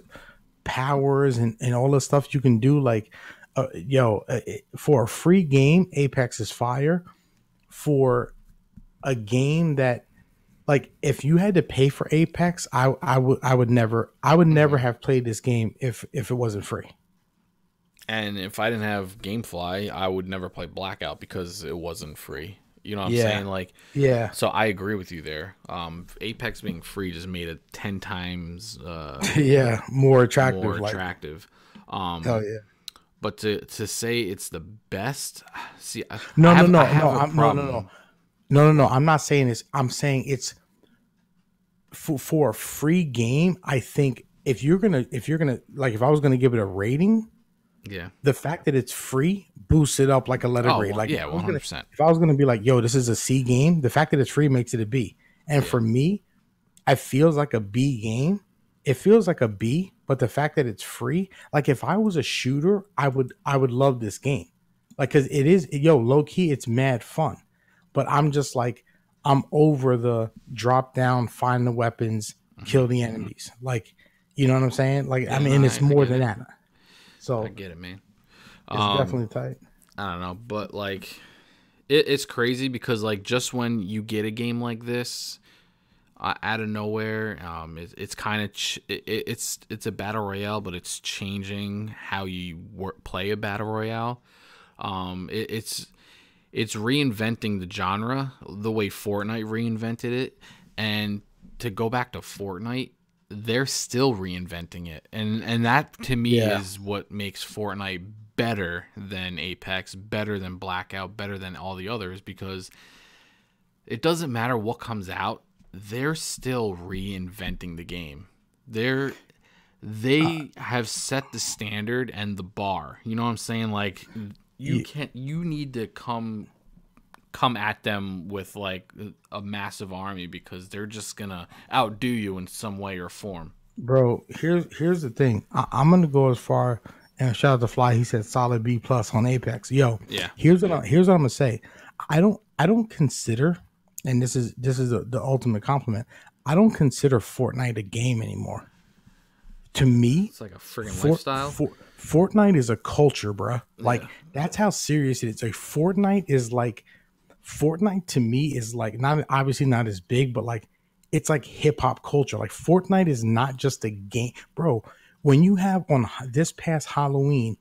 powers and all the stuff you can do. Like, for a free game, Apex is fire. For a game that, like, if you had to pay for Apex, I would never have played this game if it wasn't free. And if I didn't have GameFly, I would never play Blackout because it wasn't free. You know what I'm saying? Like, yeah. So I agree with you there. Apex being free just made it 10 times more attractive. Hell yeah. But to say it's the best, see, no. I'm not saying this. I'm saying it's for a free game. I think if you're gonna like, if I was gonna give it a rating, the fact that it's free boosts it up like a letter grade. Like, 100%. If I was gonna be like, yo, this is a C game, the fact that it's free makes it a B. And for me, it feels like a B game. It feels like a B, but the fact that it's free, like if I was a shooter, I would love this game. Like, because it is, low key, it's mad fun. But I'm just like, I'm over the drop down, find the weapons, kill the enemies. Like, you know what I'm saying? Like, I mean, and it's more than that. So I get it, man. It's definitely tight. I don't know, but like, it's crazy because like just when you get a game like this out of nowhere, it's kind of it's a battle royale, but it's changing how you play a battle royale. It's reinventing the genre the way Fortnite reinvented it, and to go back to Fortnite, they're still reinventing it, and that to me is what makes Fortnite better than Apex, better than Blackout, better than all the others, because it doesn't matter what comes out, they're still reinventing the game. They have set the standard and the bar. You know what I'm saying? Like, you need to come at them with like a massive army because they're just gonna outdo you in some way or form. Bro, here's the thing. I'm gonna go as far, and shout out to Fly. He said solid B+ on Apex. Yo, here's what I'm gonna say. I don't consider, and this is the ultimate compliment, I don't consider Fortnite a game anymore. To me, it's like a freaking lifestyle. Fortnite is a culture, bro. Like, that's how serious it is. Like, Fortnite to me is like, not obviously not as big, but like, it's like hip hop culture. Like, Fortnite is not just a game, bro. When you have on this past Halloween,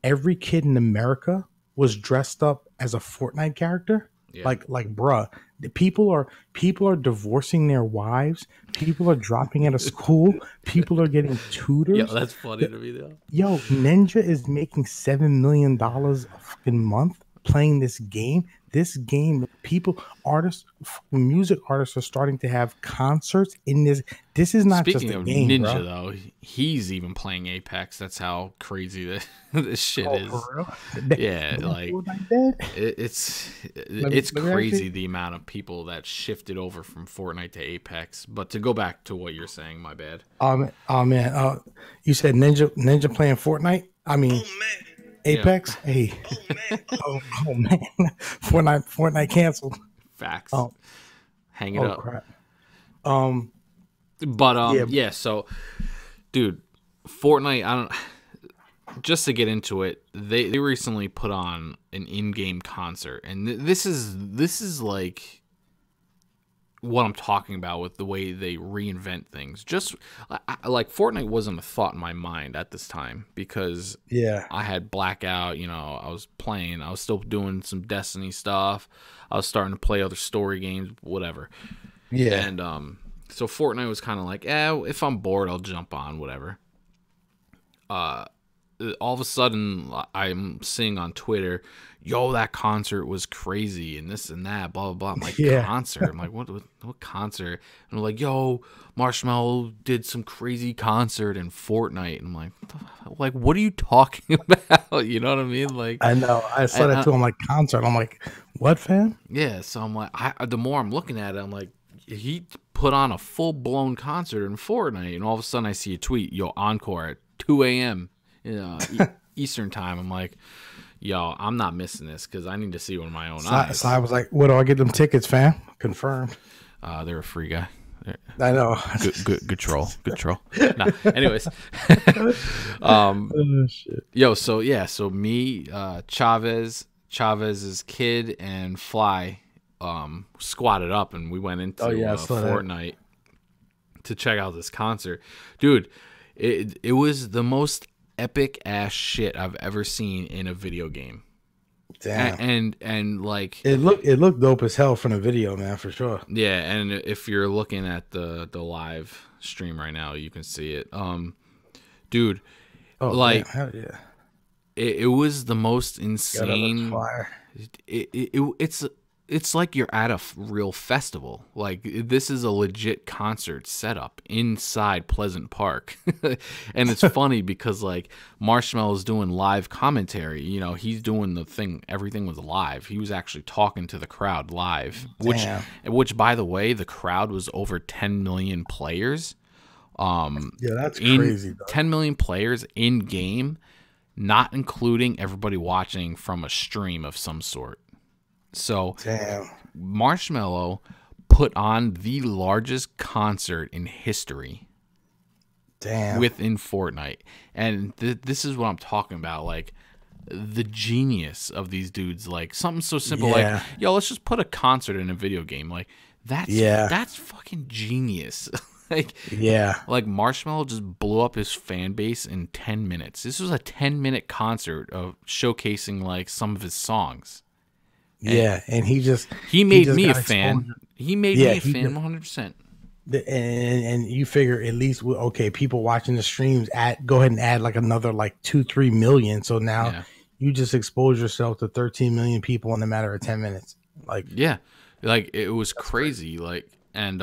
every kid in America was dressed up as a Fortnite character. Like, bruh, people are divorcing their wives. People are dropping out of school. People are getting tutors. Yeah, that's funny to me though. Yo, Ninja is making $7 million a fucking month playing this game. This game, music artists are starting to have concerts in this. This is not Speaking just a of game, Ninja, bro. though, he's even playing Apex. That's how crazy this shit is. For real? Yeah, like it's crazy the amount of people that shifted over from Fortnite to Apex. But to go back to what you're saying, my bad. Oh man, you said Ninja playing Fortnite. I mean, Apex. Yeah. Hey, oh man, Fortnite canceled. Facts. Hang it up. Crap. But so, dude, Fortnite. just to get into it, they recently put on an in-game concert, and this is like what I'm talking about with the way they reinvent things. Just like Fortnite wasn't a thought in my mind at this time because I had blackout. You know, I was playing. I was still doing some Destiny stuff. I was starting to play other story games, whatever. Yeah. And so Fortnite was kind of like, if I'm bored, I'll jump on, whatever. All of a sudden, I'm seeing on Twitter, yo, that concert was crazy and this and that, blah, blah, blah. I'm like, concert? I'm like, what concert? And I'm like, yo, Marshmello did some crazy concert in Fortnite. And I'm like, what are you talking about? You know what I mean? Like, I know. I saw that too. I'm like, concert. I'm like, what, fam? Yeah. So I'm like, the more I'm looking at it, I'm like, he put on a full-blown concert in Fortnite. And all of a sudden I see a tweet, yo, encore at 2 a.m. Eastern time. I'm like, yo, I'm not missing this because I need to see it with my own eyes. So I was like, what do I get them tickets, fam? Confirmed. They're a free guy. I know. Good troll. Good troll. Nah, anyways. Yo, so me, Chavez's kid, and Fly squatted up, and we went into Fortnite to check out this concert. Dude, it was the most epic ass shit I've ever seen in a video game. Damn. And like it looked dope as hell from the video, man, for sure. Yeah, and if you're looking at the live stream right now, you can see it. Dude, like hell yeah. It was the most insane. It's like you're at a real festival. Like, this is a legit concert setup inside Pleasant Park. And it's funny because, like, Marshmello's doing live commentary. You know, he's doing the thing. Everything was live. He was actually talking to the crowd live. Which, by the way, the crowd was over 10 million players. That's crazy, though. 10 million players in-game, not including everybody watching from a stream of some sort. So Marshmello put on the largest concert in history within Fortnite. And this is what I'm talking about, like the genius of these dudes. Like something so simple like, yo, let's just put a concert in a video game. Like that's fucking genius. Like Marshmello just blew up his fan base in 10 minutes. This was a 10-minute concert of showcasing like some of his songs. And he made me a fan. He made me a fan 100%. And you figure at least people watching the streams go ahead and add like another like 2-3 million. So now you just expose yourself to 13 million people in a matter of 10 minutes. Like like it was crazy. Like and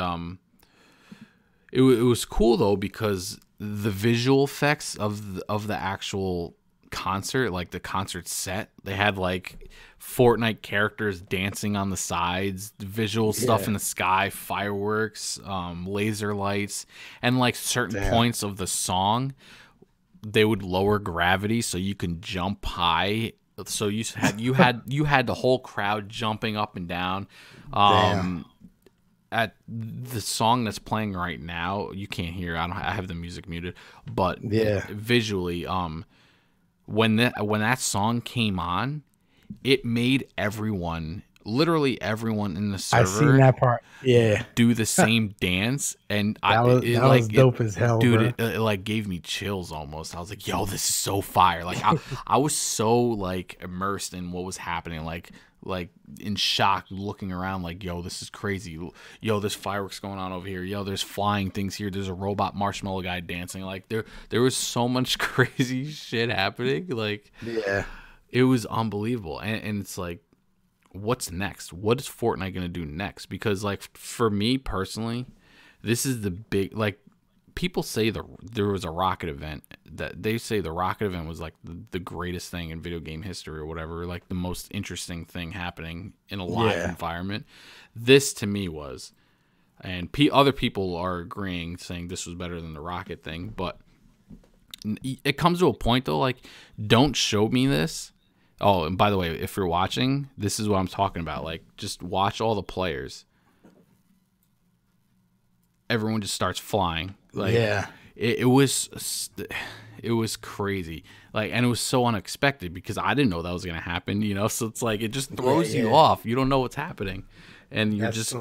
it was cool though because the visual effects of the actual concert, like the concert set, they had like Fortnite characters dancing on the sides, visual stuff in the sky, fireworks, laser lights, and like certain points of the song they would lower gravity so you can jump high. So you had the whole crowd jumping up and down. At the song that's playing right now, you can't hear. I have the music muted, but visually, when that song came on, it made literally everyone in the server, I seen that part. Do the same dance, and it was dope as hell, dude. Bro. It like gave me chills almost. I was like, yo, this is so fire. Like I was so like immersed in what was happening, like in shock, looking around like, yo, this is crazy. Yo, there's fireworks going on over here. Yo, there's flying things here. There's a robot Marshmello guy dancing. Like there was so much crazy shit happening. Like it was unbelievable. And it's like, what's next? What is Fortnite gonna do next? Because like for me personally, this is the big, like, people say there was a rocket event, that they say the rocket event was like the greatest thing in video game history or whatever, like the most interesting thing happening in a live environment. This to me was, and other people are agreeing, saying this was better than the rocket thing. But it comes to a point though, like, don't show me this. Oh, and by the way, if you're watching, this is what I'm talking about. Like, just watch all the players. Everyone just starts flying. Like, it was It was crazy. Like, and it was so unexpected because I didn't know that was gonna happen. You know, so it's like it just throws you off. You don't know what's happening, and you're just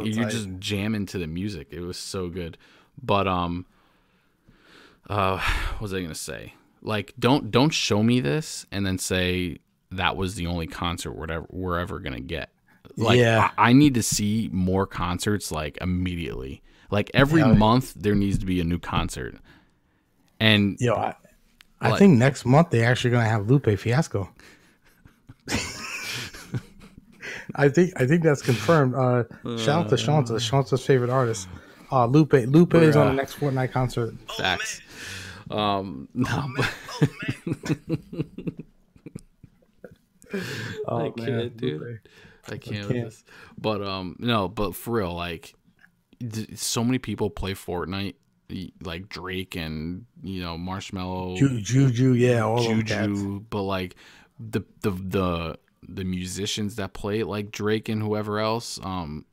jamming to the music. It was so good. But what was I gonna say? Like, don't show me this and then say that was the only concert we're ever gonna get. Like, I need to see more concerts like immediately. Like every month there needs to be a new concert. And I think next month they're actually gonna have Lupe Fiasco. I think that's confirmed. Shout out to Shanta. Shanta's favorite artist. Lupe is on the next Fortnite concert. Facts. No, but I can't, dude. Lupe. I can't with this. But no, but for real, like so many people play Fortnite, like Drake and Marshmello, Juju, all Juju, but like the musicians that play it, like Drake and whoever else,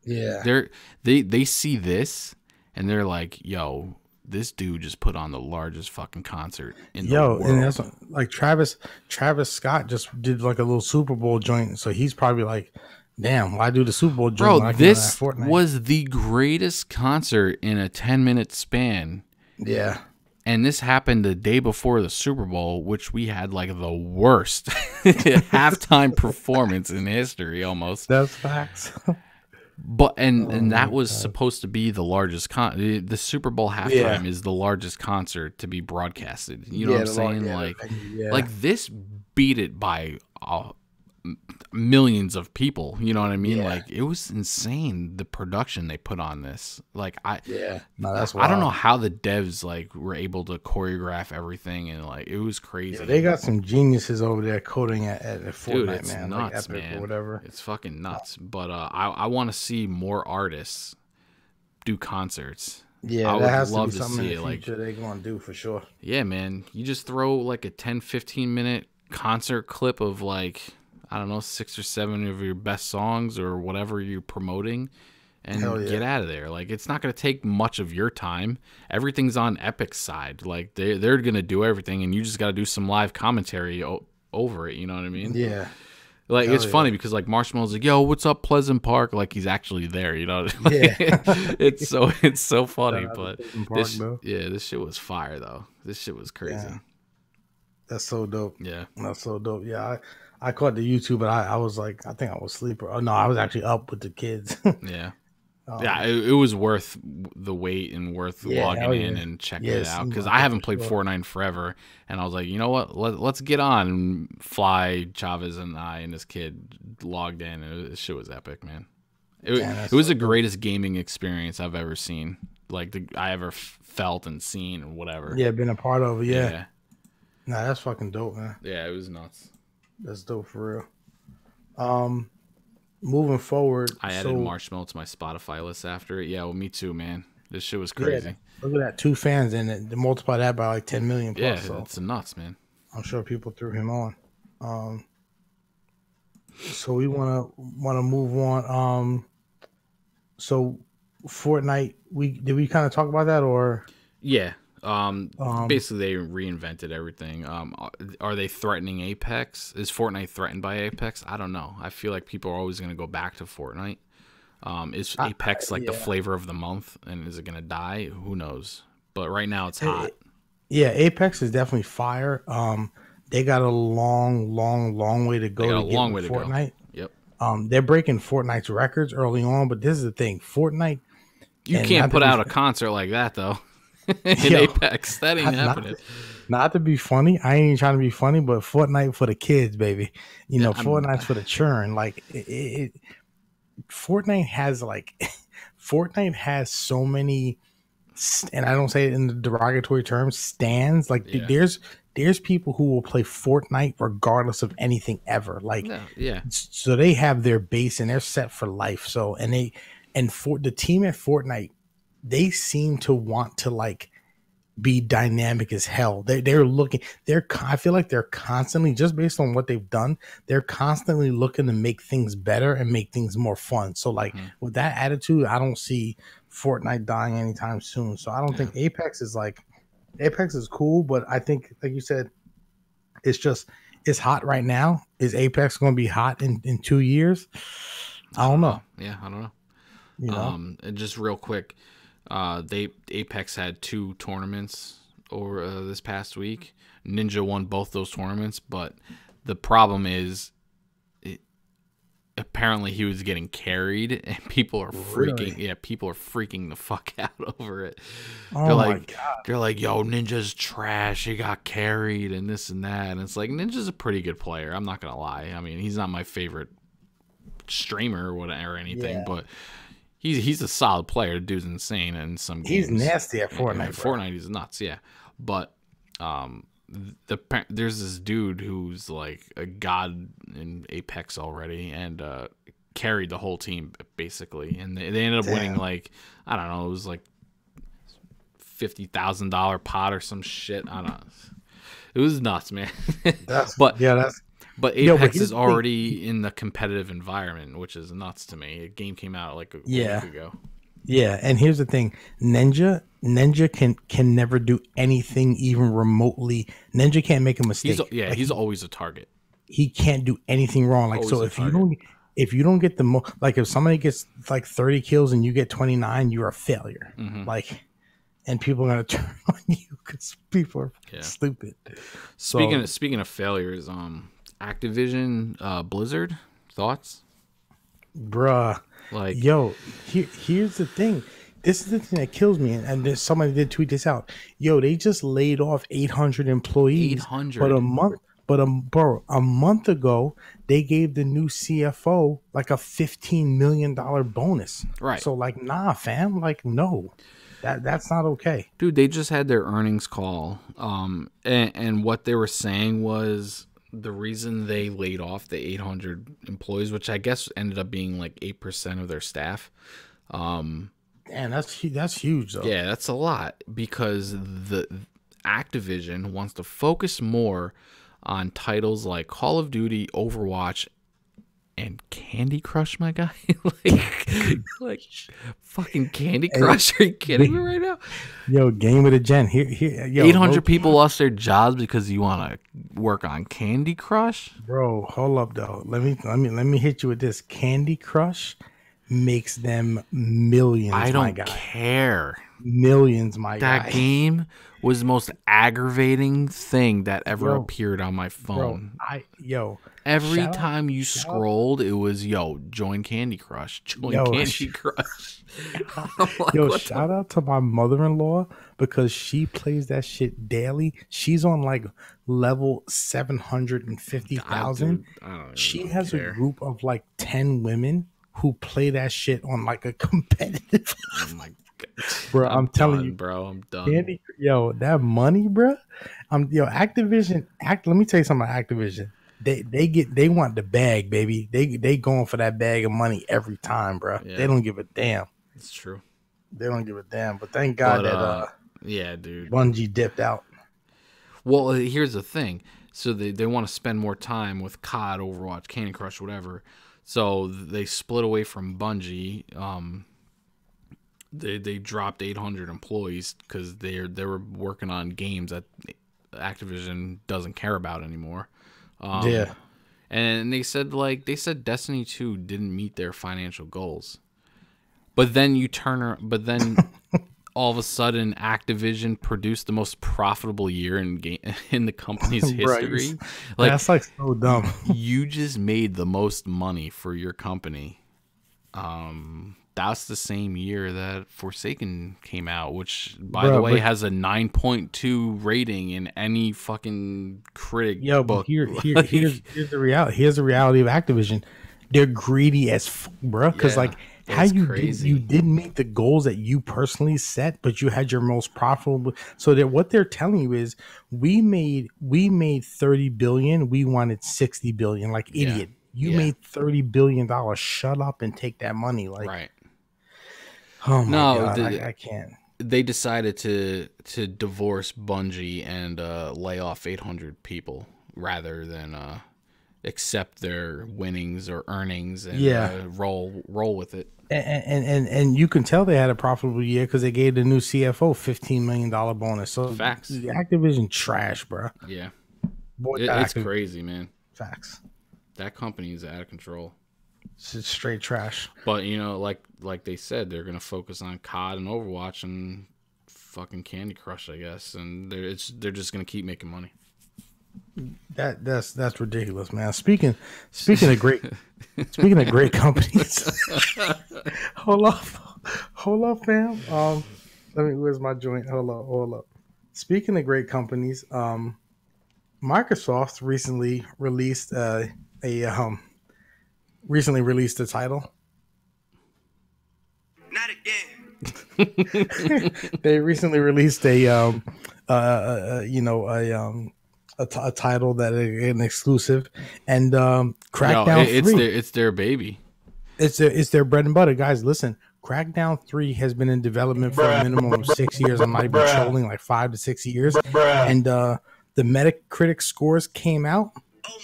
they see this and they're like, yo, this dude just put on the largest fucking concert in the world. And that's like Travis Scott just did like a little Super Bowl joint, so he's probably like, damn, why do the Super Bowl joint? Bro, this was the greatest concert in a 10-minute span. Yeah. And this happened the day before the Super Bowl, which we had like the worst halftime performance in history almost. That's facts. But and that was supposed to be the largest the Super Bowl halftime is the largest concert to be broadcasted. You know what I'm saying? Like this beat it by millions of people. You know what I mean? Like it was insane the production they put on this. Like that's wild. I don't know how the devs like were able to choreograph everything, and like it was crazy. Yeah, they got some geniuses over there coding at Fortnite. Dude, it's man. nuts, like Epic man. Or whatever. It's fucking nuts. But I want to see more artists do concerts. Yeah, I that has love to be something see in the it. future they're going to do for sure. Yeah, man. You just throw like a 10-15 minute concert clip of like, I don't know, 6 or 7 of your best songs or whatever you're promoting, and get out of there. Like, it's not going to take much of your time. Everything's on Epic's side. Like, they're going to do everything, and you just got to do some live commentary over it. You know what I mean? Yeah. Like, it's funny because, like, Marshmallow's like, yo, what's up, Pleasant Park? Like, he's actually there, you know? Yeah. it's so funny, but this shit was fire, though. This shit was crazy. Yeah. That's so dope. Yeah. That's so dope. Yeah, I caught the YouTube, but I was like, I think I was asleep. Oh, no, I was actually up with the kids. Yeah. It was worth the wait and worth logging in and checking it out, because I haven't played Fortnite in forever, and I was like, you know what, let's get on. And Fly, Chavez, and I and this kid logged in, and this shit was epic, man. It was the greatest gaming experience I've ever seen, like I ever felt and seen and whatever. Yeah, been a part of it. Yeah. Nah, that's fucking dope, man. Yeah, it was nuts. That's dope for real. Moving forward, I added Marshmallow to my Spotify list after it. Yeah, well, me too, man. This shit was crazy. Yeah, look at that, 2 fans in it. Multiply that by like 10 million plus. Yeah, so it's nuts, man. I'm sure people threw him on. So we wanna move on. So Fortnite, did we kind of talk about that, or? Yeah. Basically they reinvented everything. Are they threatening Apex? Is Fortnite threatened by Apex? I don't know. I feel like people are always going to go back to Fortnite. Is Apex like the flavor of the month, and is it going to die? Who knows? But right now it's hot. Yeah, Apex is definitely fire. They got a long way to go. They got a long way to Fortnite. Go. Yep. They're breaking Fortnite's records early on, but this is the thing. Fortnite, you can't put out a concert like that though. In Apex, that ain't happening. Not to be funny, I ain't trying to be funny, but Fortnite for the kids, baby. Fortnite's for the churn. Like Fortnite has so many, and I don't say it in the derogatory terms, stands. Like there's people who will play Fortnite regardless of anything ever. Like so they have their base and they're set for life. So for the team at Fortnite, they seem to want to like be dynamic as hell. I feel like they're constantly, just based on what they've done, they're constantly looking to make things better and make things more fun. So like with that attitude, I don't see Fortnite dying anytime soon. So I don't think Apex is like Apex is cool, but I think, like you said, it's hot right now. Is Apex going to be hot in 2 years? I don't know. Yeah, I don't know. You know, And just real quick, Apex had 2 tournaments over this past week. Ninja won both those tournaments, but the problem is, apparently he was getting carried, and people are freaking. Really? Yeah, people are freaking the fuck out over it. Oh my God. They're like, yo, Ninja's trash. He got carried and this and that. And it's like, Ninja's a pretty good player. I'm not gonna lie. I mean, he's not my favorite streamer or whatever or anything, but he's a solid player. The dude's insane in some games. He's nasty at Fortnite. Fortnite is nuts, yeah. But there's this dude who's like a god in Apex already, and carried the whole team basically, and they ended up winning, like, I don't know, it was like $50,000 pot or some shit. I don't know. It was nuts, man. But Apex is already in the competitive environment, which is nuts to me. A game came out like a week ago. Yeah, and here's the thing: Ninja can never do anything even remotely. Ninja can't make a mistake. He's always a target. He can't do anything wrong. Like, so if you don't get the like, if somebody gets like 30 kills and you get 29, you're a failure. Like, and people are gonna turn on you because people are stupid. Speaking of failures, Activision, Blizzard, thoughts? Bruh. Like, yo, here's the thing. This is the thing that kills me. And somebody did tweet this out. Yo, they just laid off 800 employees. 800. But a month ago, they gave the new CFO like a $15 million bonus. Right. So, like, nah, fam. Like, no. That's not okay. Dude, they just had their earnings call. And what they were saying was, the reason they laid off the 800 employees, which I guess ended up being like 8% of their staff. And that's huge, though. Yeah, that's a lot, because the Activision wants to focus more on titles like Call of Duty, Overwatch, and Candy Crush, my guy. like fucking Candy Crush. Are you kidding me right now? Yo, game of the gen. Here, yo, 800 people lost their jobs because you want to work on Candy Crush? Bro, hold up though. Let me hit you with this. Candy Crush makes them millions. I don't care. Millions, my guy. That game was the most aggravating thing that ever appeared on my phone. Every time you scrolled, it was, join Candy Crush. Candy Crush. Like, shout out to my mother-in-law, because she plays that shit daily. She's on like level 750,000. She has a group of like 10 women who play that shit on like a competitive. Oh my God. Bro, I'm telling you, bro, I'm done. That money, bro. Activision. Let me tell you something about Activision. They want the bag, baby. They going for that bag of money every time, bro. Yeah. They don't give a damn. It's true. They don't give a damn. But thank God dude, Bungie dipped out. Well, here's the thing. So they want to spend more time with COD, Overwatch, Candy Crush, whatever. So they split away from Bungie. They dropped 800 employees because they were working on games that Activision doesn't care about anymore. And they said Destiny 2 didn't meet their financial goals. But then all of a sudden Activision produced the most profitable year in the company's history. Like, that's like so dumb. You just made the most money for your company. That's the same year that Forsaken came out, which, by the way, has a 9.2 rating in any fucking critic book. Here's the reality. Here's the reality of Activision. They're greedy as fuck, bro. Because how you didn't meet the goals that you personally set, but you had your most profitable. So that what they're telling you is, we made 30 billion. We wanted 60 billion. Like, idiot. You made $30 billion. Shut up and take that money. Like, right. Oh my God, I can't. They decided to divorce Bungie and lay off 800 people rather than accept their winnings or earnings and roll with it. And you can tell they had a profitable year because they gave the new CFO $15 million bonus. So facts. Activision trash, bro. Yeah, it's crazy, man. Facts. That company is out of control. It's straight trash. But you know, like they said, they're gonna focus on COD and Overwatch and fucking Candy Crush, I guess, and they're just gonna keep making money. That's ridiculous, man. Speaking of great companies. hold up, fam. Where's my joint? Hold up. Speaking of great companies, Microsoft recently released a title. Not again. They recently released a title that is an exclusive, and Crackdown 3. It's their baby. It's their bread and butter, guys. Listen, Crackdown 3 has been in development for a minimum of 6 years. I'm not even trolling, like 5 to 6 years. And the Metacritic scores came out. Oh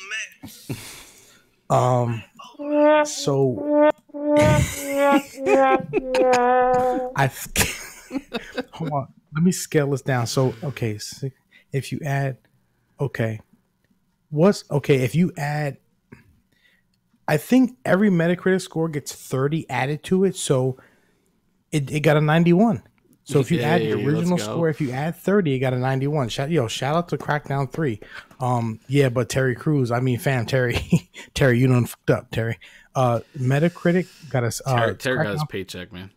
man. So hold on. Let me scale this down. So okay, if you add, I think every Metacritic score gets 30 added to it, so it got a 91. So if you add the original score, if you add 30, it got a 91. Shout out to Crackdown 3. But Terry Crews, Terry, you done fucked up, Terry. Metacritic got us. Terry got his paycheck, man.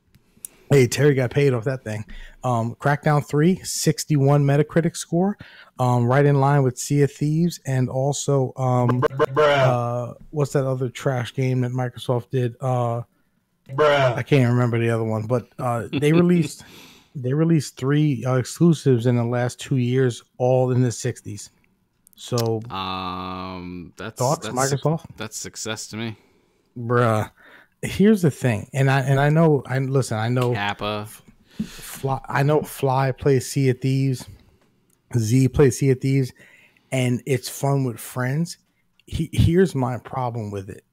Hey, Terry got paid off that thing. Crackdown 3, 61 Metacritic score, right in line with Sea of Thieves, and also what's that other trash game that Microsoft did? I can't remember the other one, but they released 3 exclusives in the last 2 years, all in the 60s. So, that's Microsoft. That's success to me, bruh. Here's the thing, and I know Kappa. Fly plays Sea of Thieves, Z plays Sea of Thieves, and it's fun with friends. Here's my problem with it.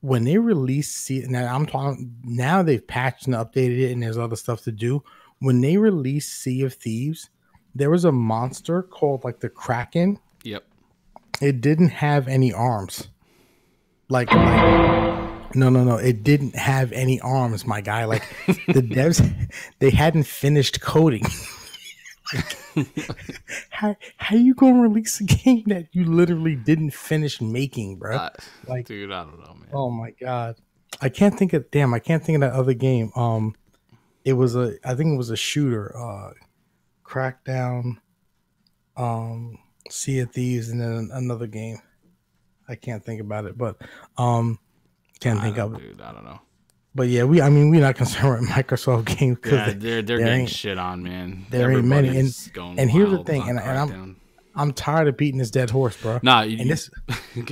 When they release now they've patched and updated it, and there's other stuff to do. When they released Sea of Thieves, there was a monster called like the Kraken. Yep. It didn't have any arms. No. It didn't have any arms, my guy. Like the devs, they hadn't finished coding. How you gonna release a game that you literally didn't finish making, bro? Dude, I don't know, man. Oh my god, I can't think of that other game. I think it was a shooter. Crackdown, Sea of Thieves, and then another game. I can't think about it, but can't think of it. Dude, I don't know. But yeah, we're not concerned with Microsoft games because they're getting shit on, man. There ain't many. And here's the thing, and I'm tired of beating this dead horse, bro. Nah, go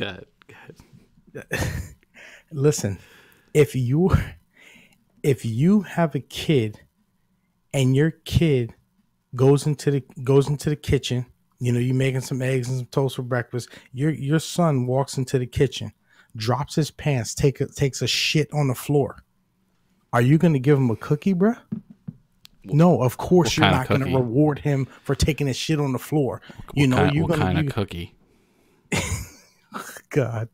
ahead. Listen, if you have a kid and your kid goes into the kitchen, you making some eggs and some toast for breakfast, your son walks into the kitchen, drops his pants, takes a shit on the floor. Are you going to give him a cookie, bro? No, of course you're not going to reward him for taking his shit on the floor. What kind of cookie? God,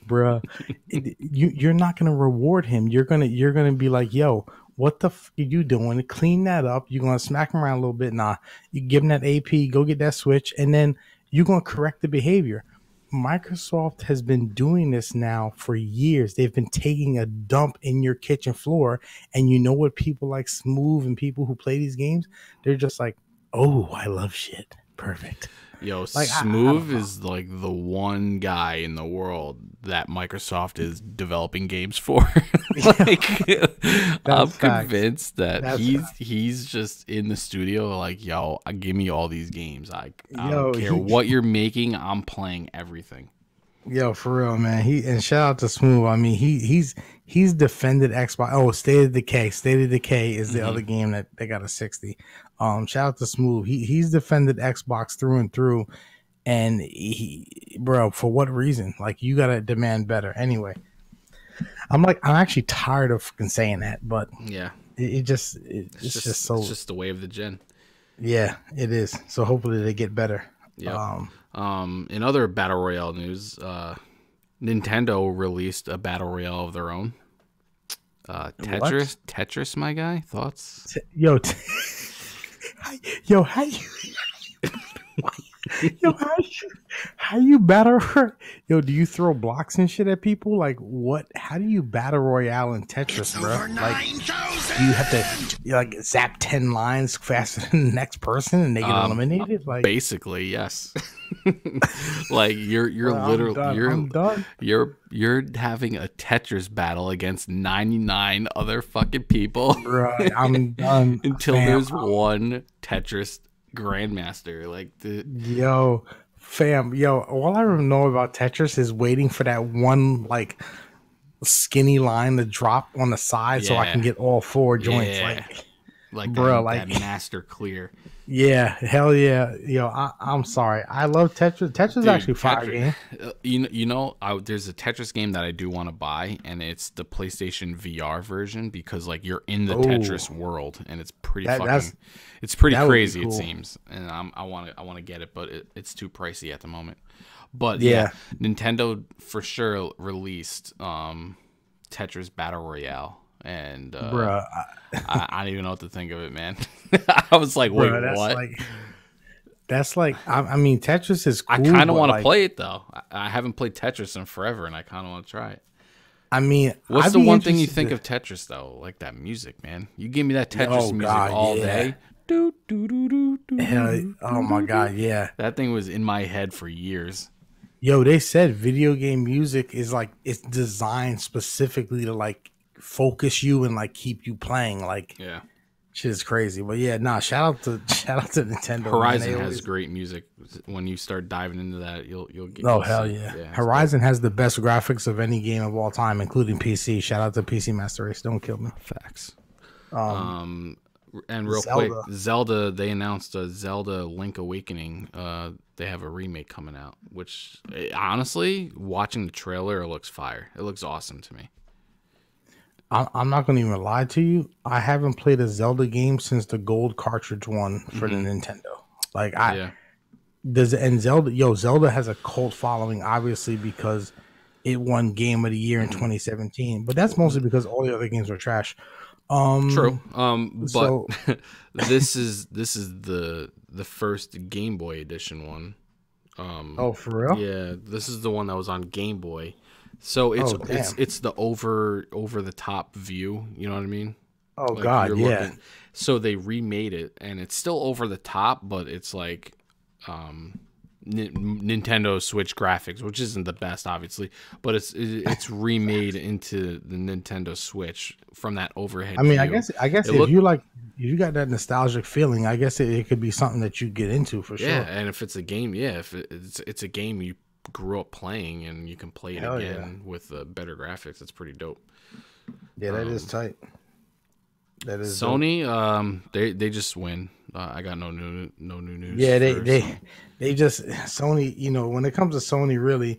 bro, you're not going to reward him. You're gonna be like, yo, what the f are you doing? Clean that up. You're gonna smack him around a little bit. Nah, you give him that AP, go get that Switch, and then you're gonna correct the behavior. Microsoft has been doing this now for years. They've been taking a dump in your kitchen floor, and you know what people like Smooth and people who play these games, they're just like, oh, I love shit. Perfect. Yo, Smooth is like the one guy in the world that Microsoft is developing games for. I'm convinced that he's just in the studio like, yo, give me all these games. I don't care what you're making. I'm playing everything. Yo, for real, man. And shout out to Smooth. I mean, he's defended Xbox. Oh, State of Decay. State of Decay is the other game that they got a 60. Shout out to Smooth. He's defended Xbox through and through, and bro, for what reason? Like, you gotta demand better. Anyway, I'm actually tired of fucking saying that, but yeah, it's just so. It's just the way of the gen. Yeah, it is. So hopefully they get better. Yep. In other battle royale news, Nintendo released a battle royale of their own. Tetris, my guy. Thoughts? Yo, how you? Yo, how you battle? Yo, do you throw blocks and shit at people? Like, what? How do you battle royale in Tetris, bro? Like, do you have to like zap 10 lines faster than the next person and they get eliminated? Like, basically, yes. Like you're literally you're having a Tetris battle against 99 other fucking people. Right, I'm done until there's one Tetris grandmaster. Like yo, all I know about Tetris is waiting for that one like skinny line to drop on the side so I can get all 4 joints. Like bro, that master clear. Yeah, hell yeah. Yo, I'm sorry. I love Tetris. Tetris is actually a fire game. There's a Tetris game that I do want to buy, and it's the PlayStation VR version because like you're in the Tetris world, and it's pretty crazy. Cool. It seems, and I want to get it, but it's too pricey at the moment. But yeah, Nintendo for sure released Tetris Battle Royale. And bruh, I don't even know what to think of it, man. I was like, wait, what? That's like, I mean, Tetris is cool. I kind of want to play it though. I haven't played Tetris in forever, and I kind of want to try it. I mean, what's the one thing you think of Tetris though? Like that music, man. You give me that Tetris music all day. Do, do, do, do, do, Hell, oh my god, yeah. That thing was in my head for years. Yo, they said video game music is like, it's designed specifically to like focus you and like keep you playing. Like, yeah, shit is crazy. But yeah, shout out to Nintendo. Horizon has great music. When you start diving into that, you'll get. Oh hell yeah! Horizon has the best graphics of any game of all time, including PC. Shout out to PC Master Race. Don't kill me. Facts. And real quick, Zelda. They announced a Zelda Link Awakening. They have a remake coming out, which honestly, watching the trailer, it looks fire. It looks awesome to me. I'm not going to even lie to you. I haven't played a Zelda game since the gold cartridge one for the Nintendo. Like Zelda has a cult following, obviously, because it won Game of the Year in 2017. But that's mostly because all the other games were trash. True. But this is the first Game Boy edition one. Oh, for real? Yeah, this is the one that was on Game Boy. So it's the over the top view, you know what I mean? Oh like god, yeah. Looking. So they remade it, and it's still over the top, but it's like Nintendo Switch graphics, which isn't the best, obviously, but it's remade into the Nintendo Switch from that overhead. I mean, view. I guess if you got that nostalgic feeling, I guess it could be something that you get into for sure. Yeah, and if it's a game, if it's a game you grew up playing and you can play it again with better graphics, it's pretty dope. Yeah, that is tight. That is Sony. Dope. They just win. I got no new news. Yeah, they just Sony. You know, when it comes to Sony, really,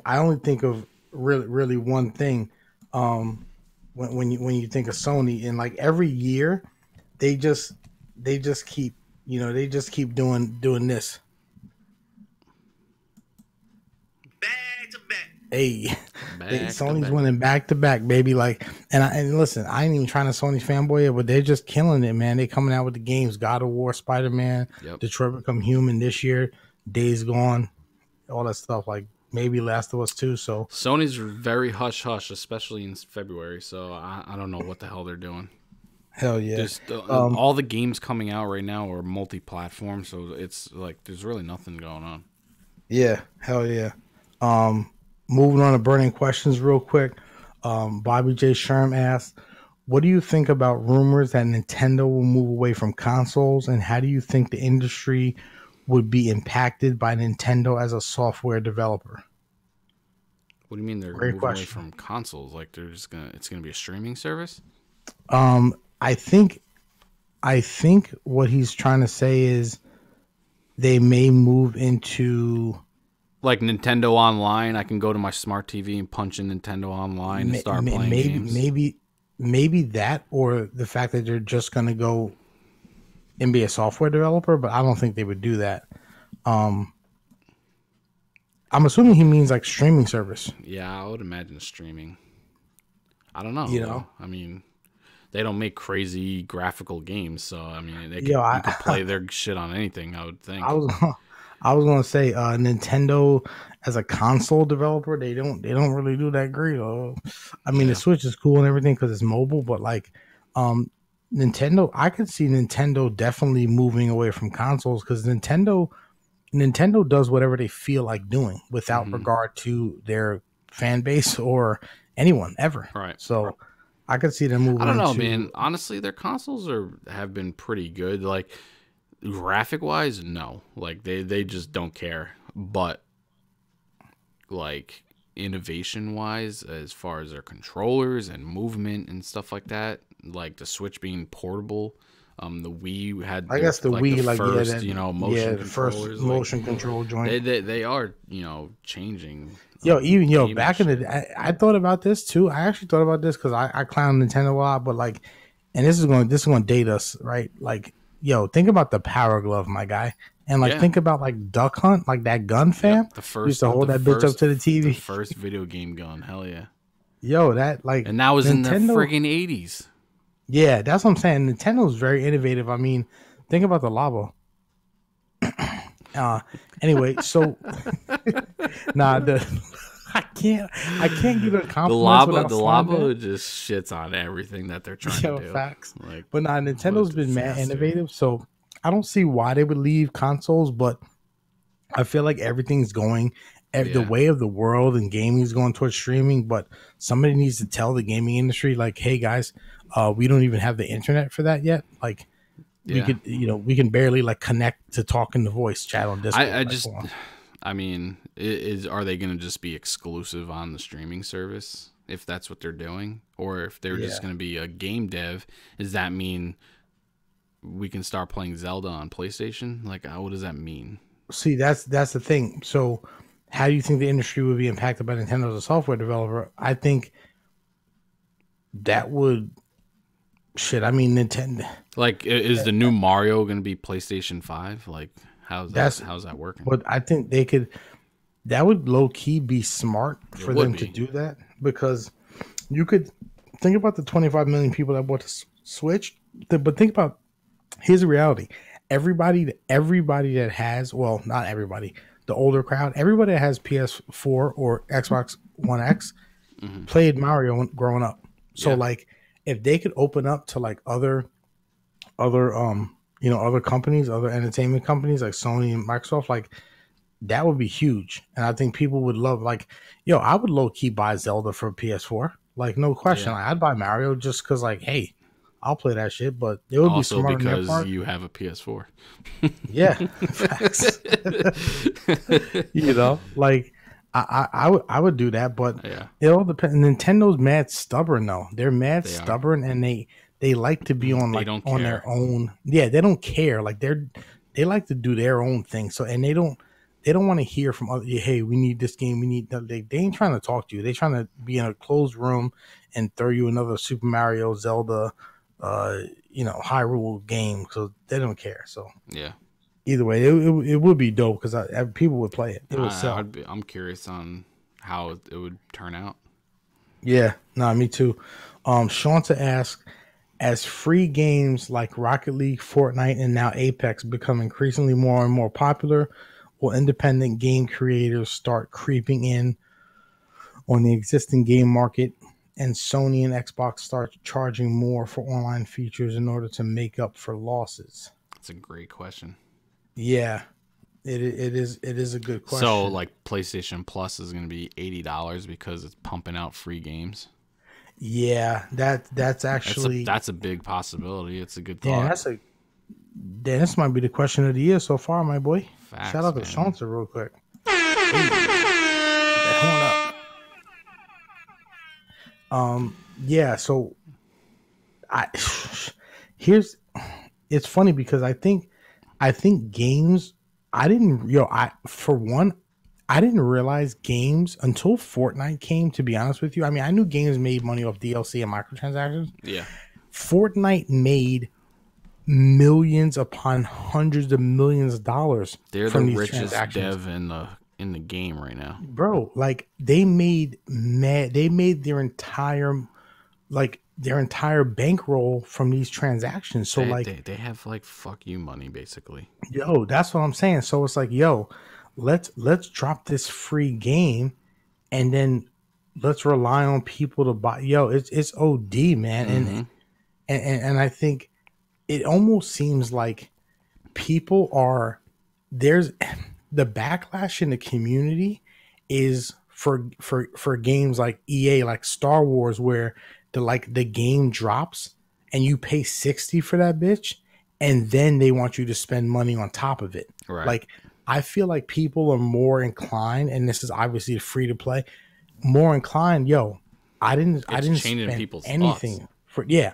I only think of really one thing. When you think of Sony, and like every year, they just keep doing this. Hey, Sony's winning back to back, baby. Like, and listen, I ain't even trying to Sony fanboy it, but they're just killing it, man. They coming out with the games: God of War, Spider-Man, Detroit Become Human this year, Days Gone, all that stuff. Like maybe Last of Us 2. So Sony's very hush hush, especially in February. So I don't know what the hell they're doing. Hell yeah! All the games coming out right now are multi-platform, so it's like there's really nothing going on. Yeah, hell yeah. Moving on to burning questions real quick. Bobby J. Sherm asked, what do you think about rumors that Nintendo will move away from consoles, and how do you think the industry would be impacted by Nintendo as a software developer? What do you mean they're moving away from consoles? Like it's gonna be a streaming service? I think what he's trying to say is they may move into like Nintendo Online. I can go to my smart TV and punch in Nintendo Online and start playing games. Maybe that, or the fact that they're just gonna go and be a software developer. But I don't think they would do that. I'm assuming he means like streaming service. Yeah, I would imagine streaming. I don't know. You know, I mean, they don't make crazy graphical games, so I mean, you could play their shit on anything. I would think. I was gonna say Nintendo as a console developer, they don't really do that great. I mean, the Switch is cool and everything because it's mobile, but like Nintendo, I could see Nintendo definitely moving away from consoles because Nintendo does whatever they feel like doing without regard to their fan base or anyone ever. Right. So I could see them moving. I don't know, man. Honestly, their consoles have been pretty good. Like graphic wise, no. Like they just don't care. But like innovation wise, as far as their controllers and movement and stuff like that, like the Switch being portable. The Wii had, I guess the Wii, like first, motion the first motion control joint. They are, changing. Back in the day, I thought about this too. I actually thought about this because I clown Nintendo a lot, but like, and this is going to date us, right? Like, think about the Power Glove, my guy, and like think about like Duck Hunt, like that gun, fam. The first used to hold that bitch up to the TV. The first video game gun, hell yeah. That like, and that was Nintendo, in the friggin' 80s. Yeah, that's what I'm saying. Nintendo's very innovative. I mean, think about the Labo. Anyway, so I can't give a compliment. The Labo just shits on everything that they're trying to do. Facts. Like, but Nintendo's been mad innovative, so I don't see why they would leave consoles. But I feel like everything's going the way of the world, and gaming is going towards streaming. But somebody needs to tell the gaming industry, like, hey guys. We don't even have the internet for that yet. Like we could, we can barely like connect to talking to voice chat on Discord. I mean, are they going to just be exclusive on the streaming service if that's what they're doing, or if they're just going to be a game dev? Does that mean we can start playing Zelda on PlayStation? Like, what does that mean? See, that's the thing. So, how do you think the industry would be impacted by Nintendo as a software developer? I think that would. Shit, I mean Nintendo. Like, is the new Mario going to be PlayStation 5? Like, how's that working? But I think they could. That would low key be smart for them to do that, because you could think about the 25 million people that bought the Switch. But think about, here's the reality: everybody that has, well, not everybody, the older crowd, everybody that has PS4 or Xbox One X played Mario growing up. So like, if they could open up to like other companies, other entertainment companies like Sony and Microsoft, like that would be huge. And I think people would love, like, I would low key buy Zelda for PS4. Like, no question. Like, I'd buy Mario just because, like, hey, I'll play that shit. But it would also be smart because you have a PS4. Yeah. Facts. Like, I would do that, but it all depends. Nintendo's mad stubborn though. They're mad stubborn, and they like to be on on their own. Yeah, they don't care. Like they like to do their own thing. So, and they don't want to hear from other. Hey, we need this game. We need. They ain't trying to talk to you. They trying to be in a closed room and throw you another Super Mario, Zelda, Hyrule game. So they don't care. So yeah. Either way, it would be dope because people would play it. It would sell. I'm curious on how it would turn out. Yeah, me too. Shanta asks, as free games like Rocket League, Fortnite, and now Apex become increasingly more and more popular, will independent game creators start creeping in on the existing game market, and Sony and Xbox start charging more for online features in order to make up for losses? That's a great question. Yeah, it is a good question. So, like, PlayStation Plus is going to be $80 because it's pumping out free games. Yeah, that's actually that's a big possibility. It's a good thought. This might be the question of the year so far, my boy. Facts, shout out to Shanta real quick. That horn up. Yeah. So, it's funny because I think games I didn't, yo, for one, I didn't realize games until Fortnite came, to be honest with you. I mean, I knew games made money off DLC and microtransactions. Yeah. Fortnite made millions upon hundreds of millions of dollars. They're from the these richest transactions. dev in the game right now. Bro, like they made their entire bankroll from these transactions. So they have like fuck you money basically. Yo, that's what I'm saying. So it's like, yo, let's drop this free game and then let's rely on people to buy. Yo, it's OD, man. Mm-hmm. And I think it almost seems like people there's the backlash in the community is for games like EA, like Star Wars, where the game drops and you pay $60 for that bitch, and then they want you to spend money on top of it. Right. Like, I feel like people are more inclined, and this is obviously free to play, more inclined. Yo, I didn't spend people's anything thoughts.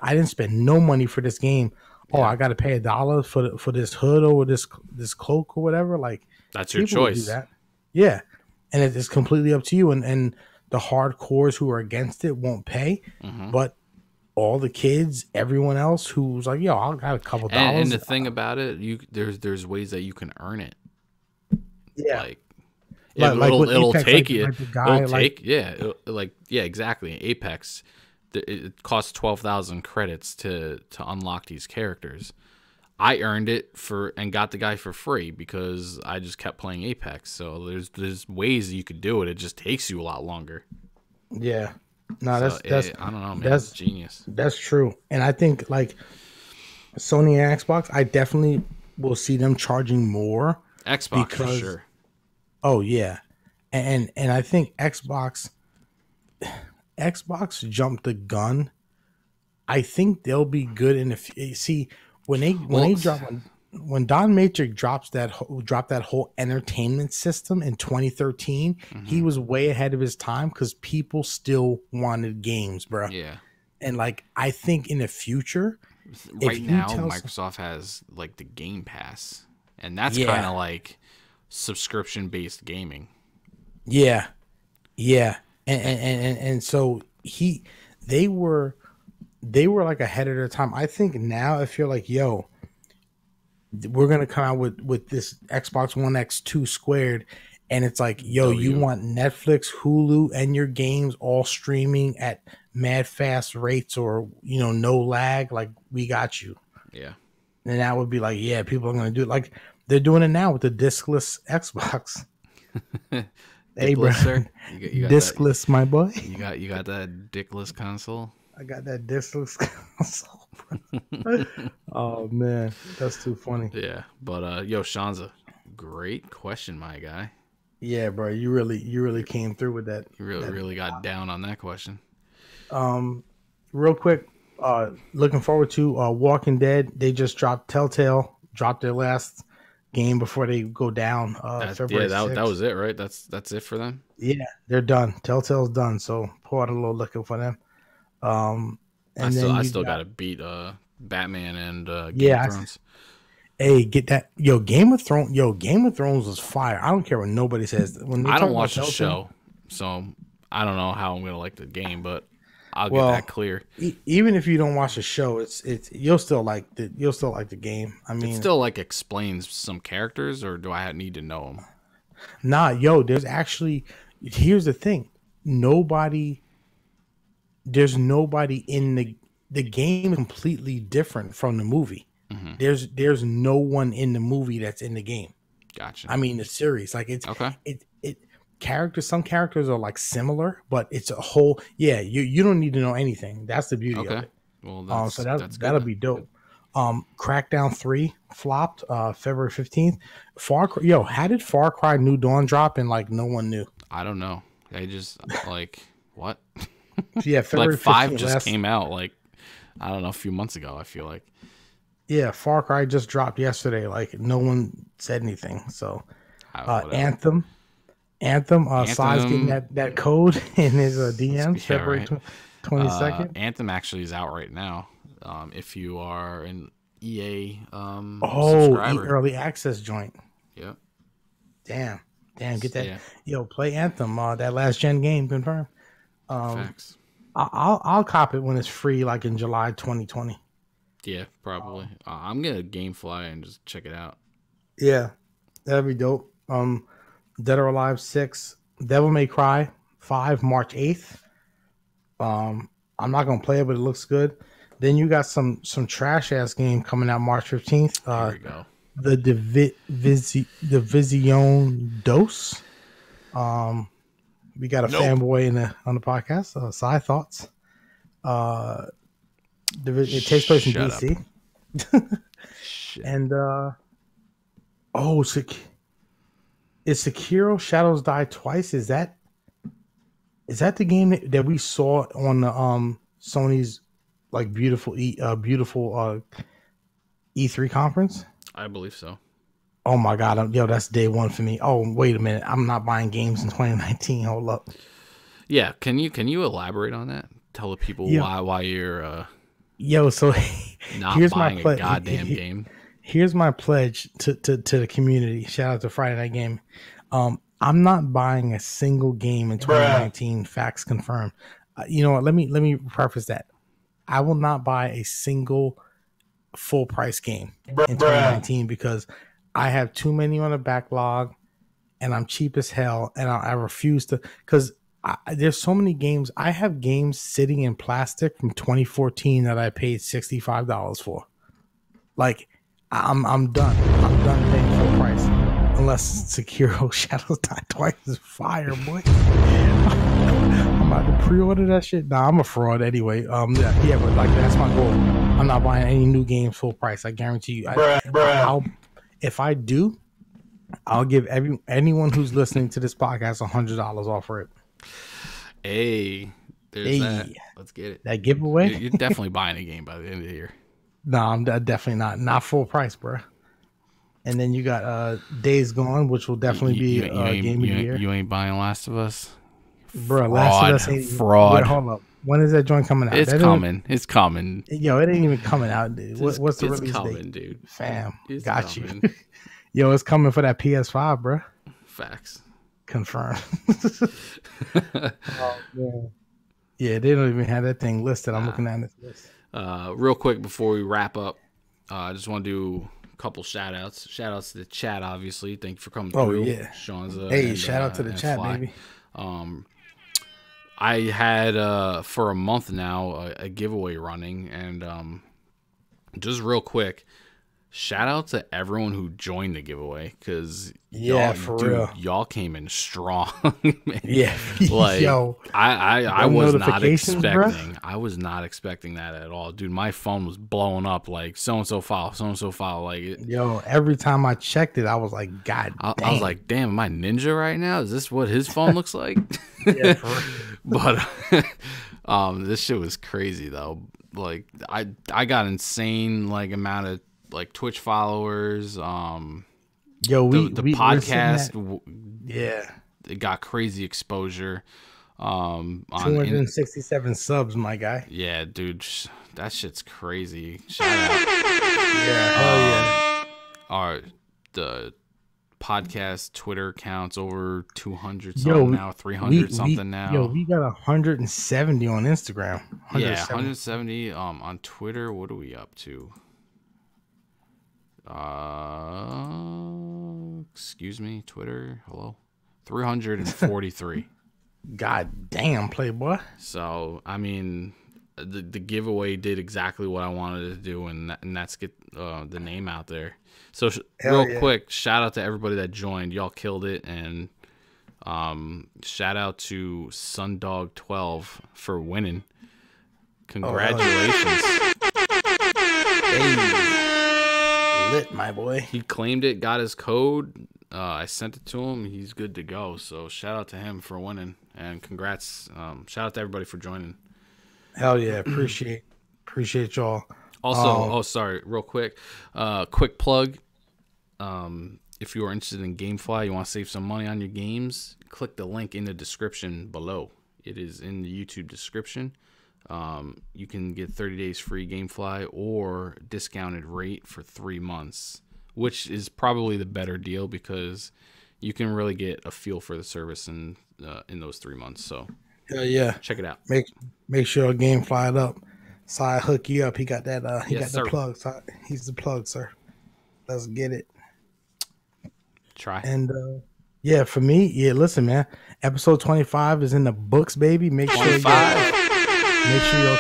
I didn't spend no money for this game. Oh, Yeah. I got to pay $1 for this hood or this cloak or whatever. Like, That's your people choice. do that. Yeah, and it's completely up to you. And the hardcores who are against it won't pay, but all the kids, everyone else who's like, yo, I got a couple dollars. And the thing about it, there's ways that you can earn it. Yeah, Like it'll take take you. the guy, Exactly. Apex, it costs 12,000 credits to unlock these characters. I earned it and got the guy for free because I just kept playing Apex. So there's ways that you could do it. It just takes you a lot longer. Yeah. No, So that's I don't know, man. that's That's genius. That's true. And I think like Sony and Xbox, I definitely will see them charging more. Xbox for sure. Oh yeah. And I think Xbox jumped the gun. I think they'll be good in the see when Don Matrix dropped that whole entertainment system in 2013, he was way ahead of his time because people still wanted games, bro. Yeah. And like, I think in the future, Right now, Microsoft has like the Game Pass, and that's kind of like subscription-based gaming. Yeah, and so they were like ahead of their time. I think now if you're like, yo, we're gonna come out with this Xbox One X2 squared, and it's like, yo, you want Netflix, Hulu, and your games all streaming at mad fast rates, or no lag, like we got you. Yeah, and that would be like, yeah, people are gonna do it like they're doing it now with the discless Xbox. Hey, bro, sir. You got discless, that, my boy. You got that dickless console. I got that discless console, bro. Oh man, that's too funny. Yeah, but yo, Shanza, great question, my guy. Yeah, bro, you really came through with that. You really got down on that question. Real quick, looking forward to Walking Dead. They just Telltale dropped their last game before they go down. February 6th. That was it, right? That's it for them. Yeah, they're done. Telltale's done. So pour out a little liquor for them. I still got to beat Batman and Game of Thrones. Hey, get that. Game of Thrones was fire. I don't care what nobody says. I don't watch the show, so I don't know how I'm gonna like the game, but I'll get that clear. Even if you don't watch the show, it's you'll still like the game. I mean, it still like explains some characters, or do I need to know them? Nah, there's actually, here's the thing. There's nobody in the game is completely different from the movie. Mm-hmm. There's no one in the movie that's in the game. Gotcha. I mean, the series, like some characters are like similar, but it's a whole, you don't need to know anything. That's the beauty of it. Well, that'll be dope. Crackdown 3 flopped February 15th. How did Far Cry New Dawn drop and like no one knew? I don't know. I just like what? Yeah, February like 5 just came out like I don't know, a few months ago, I feel like. Yeah, Far Cry just dropped yesterday. Like no one said anything. So Anthem, Sai's getting that code in his DM February 22nd. Anthem actually is out right now. If you are an EA subscriber. Early access joint. Yep. Damn, get that. Yeah. Yo, play Anthem. That last gen game confirmed. Facts. I'll cop it when it's free, like in July 2020. Yeah, probably. I'm gonna GameFly and just check it out. Yeah, that'd be dope. Dead or Alive 6, Devil May Cry 5, March 8th. I'm not gonna play it, but it looks good. Then you got some trash ass game coming out March 15th. Here we go. The Division Dos. We got a fanboy on the podcast. Side thoughts. It takes place in DC. And is Sekiro Shadows Die Twice? Is that the game that we saw on the Sony's like beautiful E3 conference? I believe so. Oh my god, that's day one for me. Oh, wait a minute, I'm not buying games in 2019. Hold up. Yeah, can you elaborate on that? Tell the people why you're so not here's buying my a goddamn game. Here's my pledge to the community. Shout out to Friday Night Game. I'm not buying a single game in 2019. Facts confirmed. You know what? Let me preface that. I will not buy a single full price game in 2019 because I have too many on the backlog, and I'm cheap as hell, and I refuse to. Because there's so many games. I have games sitting in plastic from 2014 that I paid $65 for. Like, I'm done. I'm done paying full price. Unless Sekiro Shadows Die Twice is fire, boy. I'm about to pre-order that shit. Nah, I'm a fraud anyway. But like that's my goal. I'm not buying any new games full price. I guarantee you. If I do, I'll give anyone who's listening to this podcast $100 off for it. Hey, there's that. Let's get it. That giveaway. You're definitely buying a game by the end of the year. No, I'm definitely not full price, bro. And then you got Days Gone, which will definitely be game of the year. You ain't buying Last of Us, bro. Last of Us ain't fraud. Wait, hold up. When is that joint coming out? It's coming. It's coming. Yo, it ain't even coming out, dude. What's the release date? Dude. Fam, it's got coming. you. Yo, it's coming for that PS5, bro. Facts. Confirmed. Oh, man. Yeah, they don't even have that thing listed. I'm looking at this list. Real quick before we wrap up, I just want to do a couple shout outs. Shout outs to the chat, obviously. Thank you for coming through. Yeah. Sean's shout out to the chat, Fly. baby. I had for a month now a giveaway running, and just real quick, shout out to everyone who joined the giveaway because real, y'all came in strong. Man. Yeah, like yo, I was not expecting. Bruh? I was not expecting that at all, dude. My phone was blowing up like so and so file. Like yo, every time I checked it, I was like, God, I was like, damn, am I Ninja right now? Is this what his phone looks like? Yeah, for real. But this shit was crazy though. Like I got insane like amount of like Twitch followers. Yo, the podcast, it got crazy exposure. On 267 subs, my guy. Yeah, dude, that shit's crazy. Shout out. Yeah, hell yeah. The podcast Twitter accounts over 200 something now, 300 something now. Yo, we got 170 on Instagram. 170. Yeah, 170 on Twitter. What are we up to? Excuse me, Twitter. Hello, 343. God damn, Playboy. So I mean, the giveaway did exactly what I wanted to do, and that's get the name out there. So quick, shout out to everybody that joined. Y'all killed it, and shout out to Sundog12 for winning. Congratulations. Hey. Lit, my boy. He claimed it, got his code. I sent it to him. He's good to go. So shout out to him for winning, and congrats. Shout out to everybody for joining. Hell yeah, appreciate y'all. Also, sorry, real quick, quick plug. If you are interested in GameFly, you want to save some money on your games, click the link in the description below. It is in the YouTube description. You can get 30 days free GameFly or discounted rate for 3 months, which is probably the better deal because you can really get a feel for the service in those 3 months. So yeah, check it out. Make sure GameFly it up. Side hook you up. He got that. He Yes, got the sir. plug. So he's the plug, sir. Let's get it. Try. And yeah, for me, yeah. Listen, man. Episode 25 is in the books, baby. Make sure y'all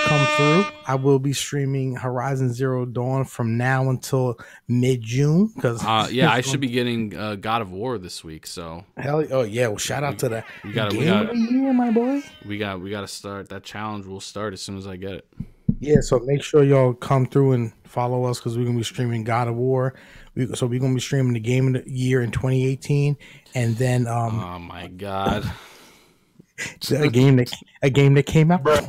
come through. I will be streaming Horizon Zero Dawn from now until mid-June. Because I should be getting God of War this week. So oh yeah. Well, shout out to the game of the year, my boy. We got to start that challenge. We'll start as soon as I get it. Yeah, so make sure y'all come through and follow us because we're gonna be streaming God of War. So we're gonna be streaming the game of the year in 2018, and then oh my god, a game that came out, bruh.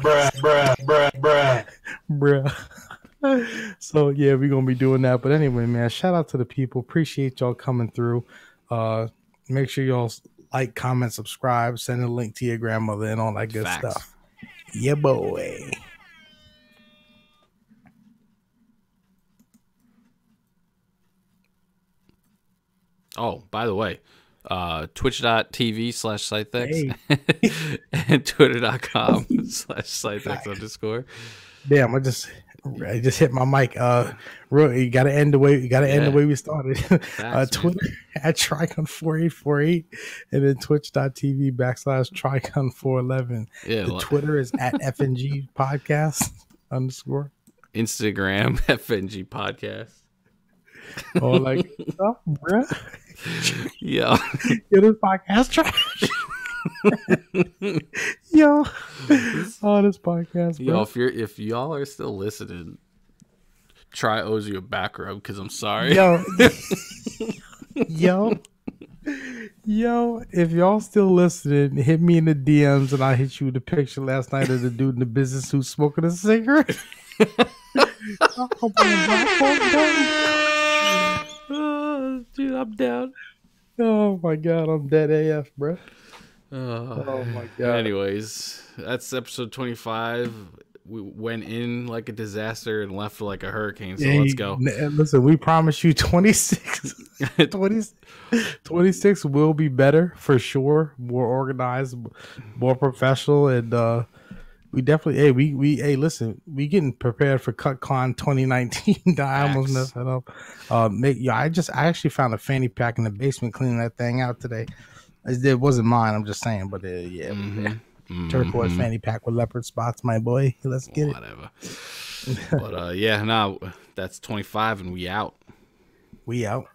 So yeah, we're gonna be doing that. But anyway, man, shout out to the people. Appreciate y'all coming through. Make sure y'all like, comment, subscribe, send a link to your grandmother and all that good stuff. Yeah, boy. Oh, by the way, twitch.tv/Scythex and twitter.com/Scythex_. Damn, I just hit my mic. You gotta end the way the way we started. Twitter at Tricon4848 and then twitch.tv/Tricon411. Yeah, the Twitter is at FNG podcast _. Instagram FNG podcast. Oh, like stuff, bruh. Yo, this podcast trash. Yo, this podcast, bro. Yo, if y'all are still listening, Try owes you a back rub because I'm sorry. Yo, if y'all still listening, hit me in the DMs and I hit you with the picture last night of the dude in the business suit smoking a cigarette. Dude, I'm down. Oh my god, I'm dead AF, bro. Oh my god. Anyways, that's episode 25. We went in like a disaster and left like a hurricane. So let's go. Listen, we promise you 26. 26 will be better for sure. More organized, more professional, and we definitely. Listen, we getting prepared for CutCon 2019. I almost messed that up. I actually found a fanny pack in the basement cleaning that thing out today. It wasn't mine. I'm just saying, but turquoise fanny pack with leopard spots, my boy. Let's get Whatever. But that's 25, and we out. We out.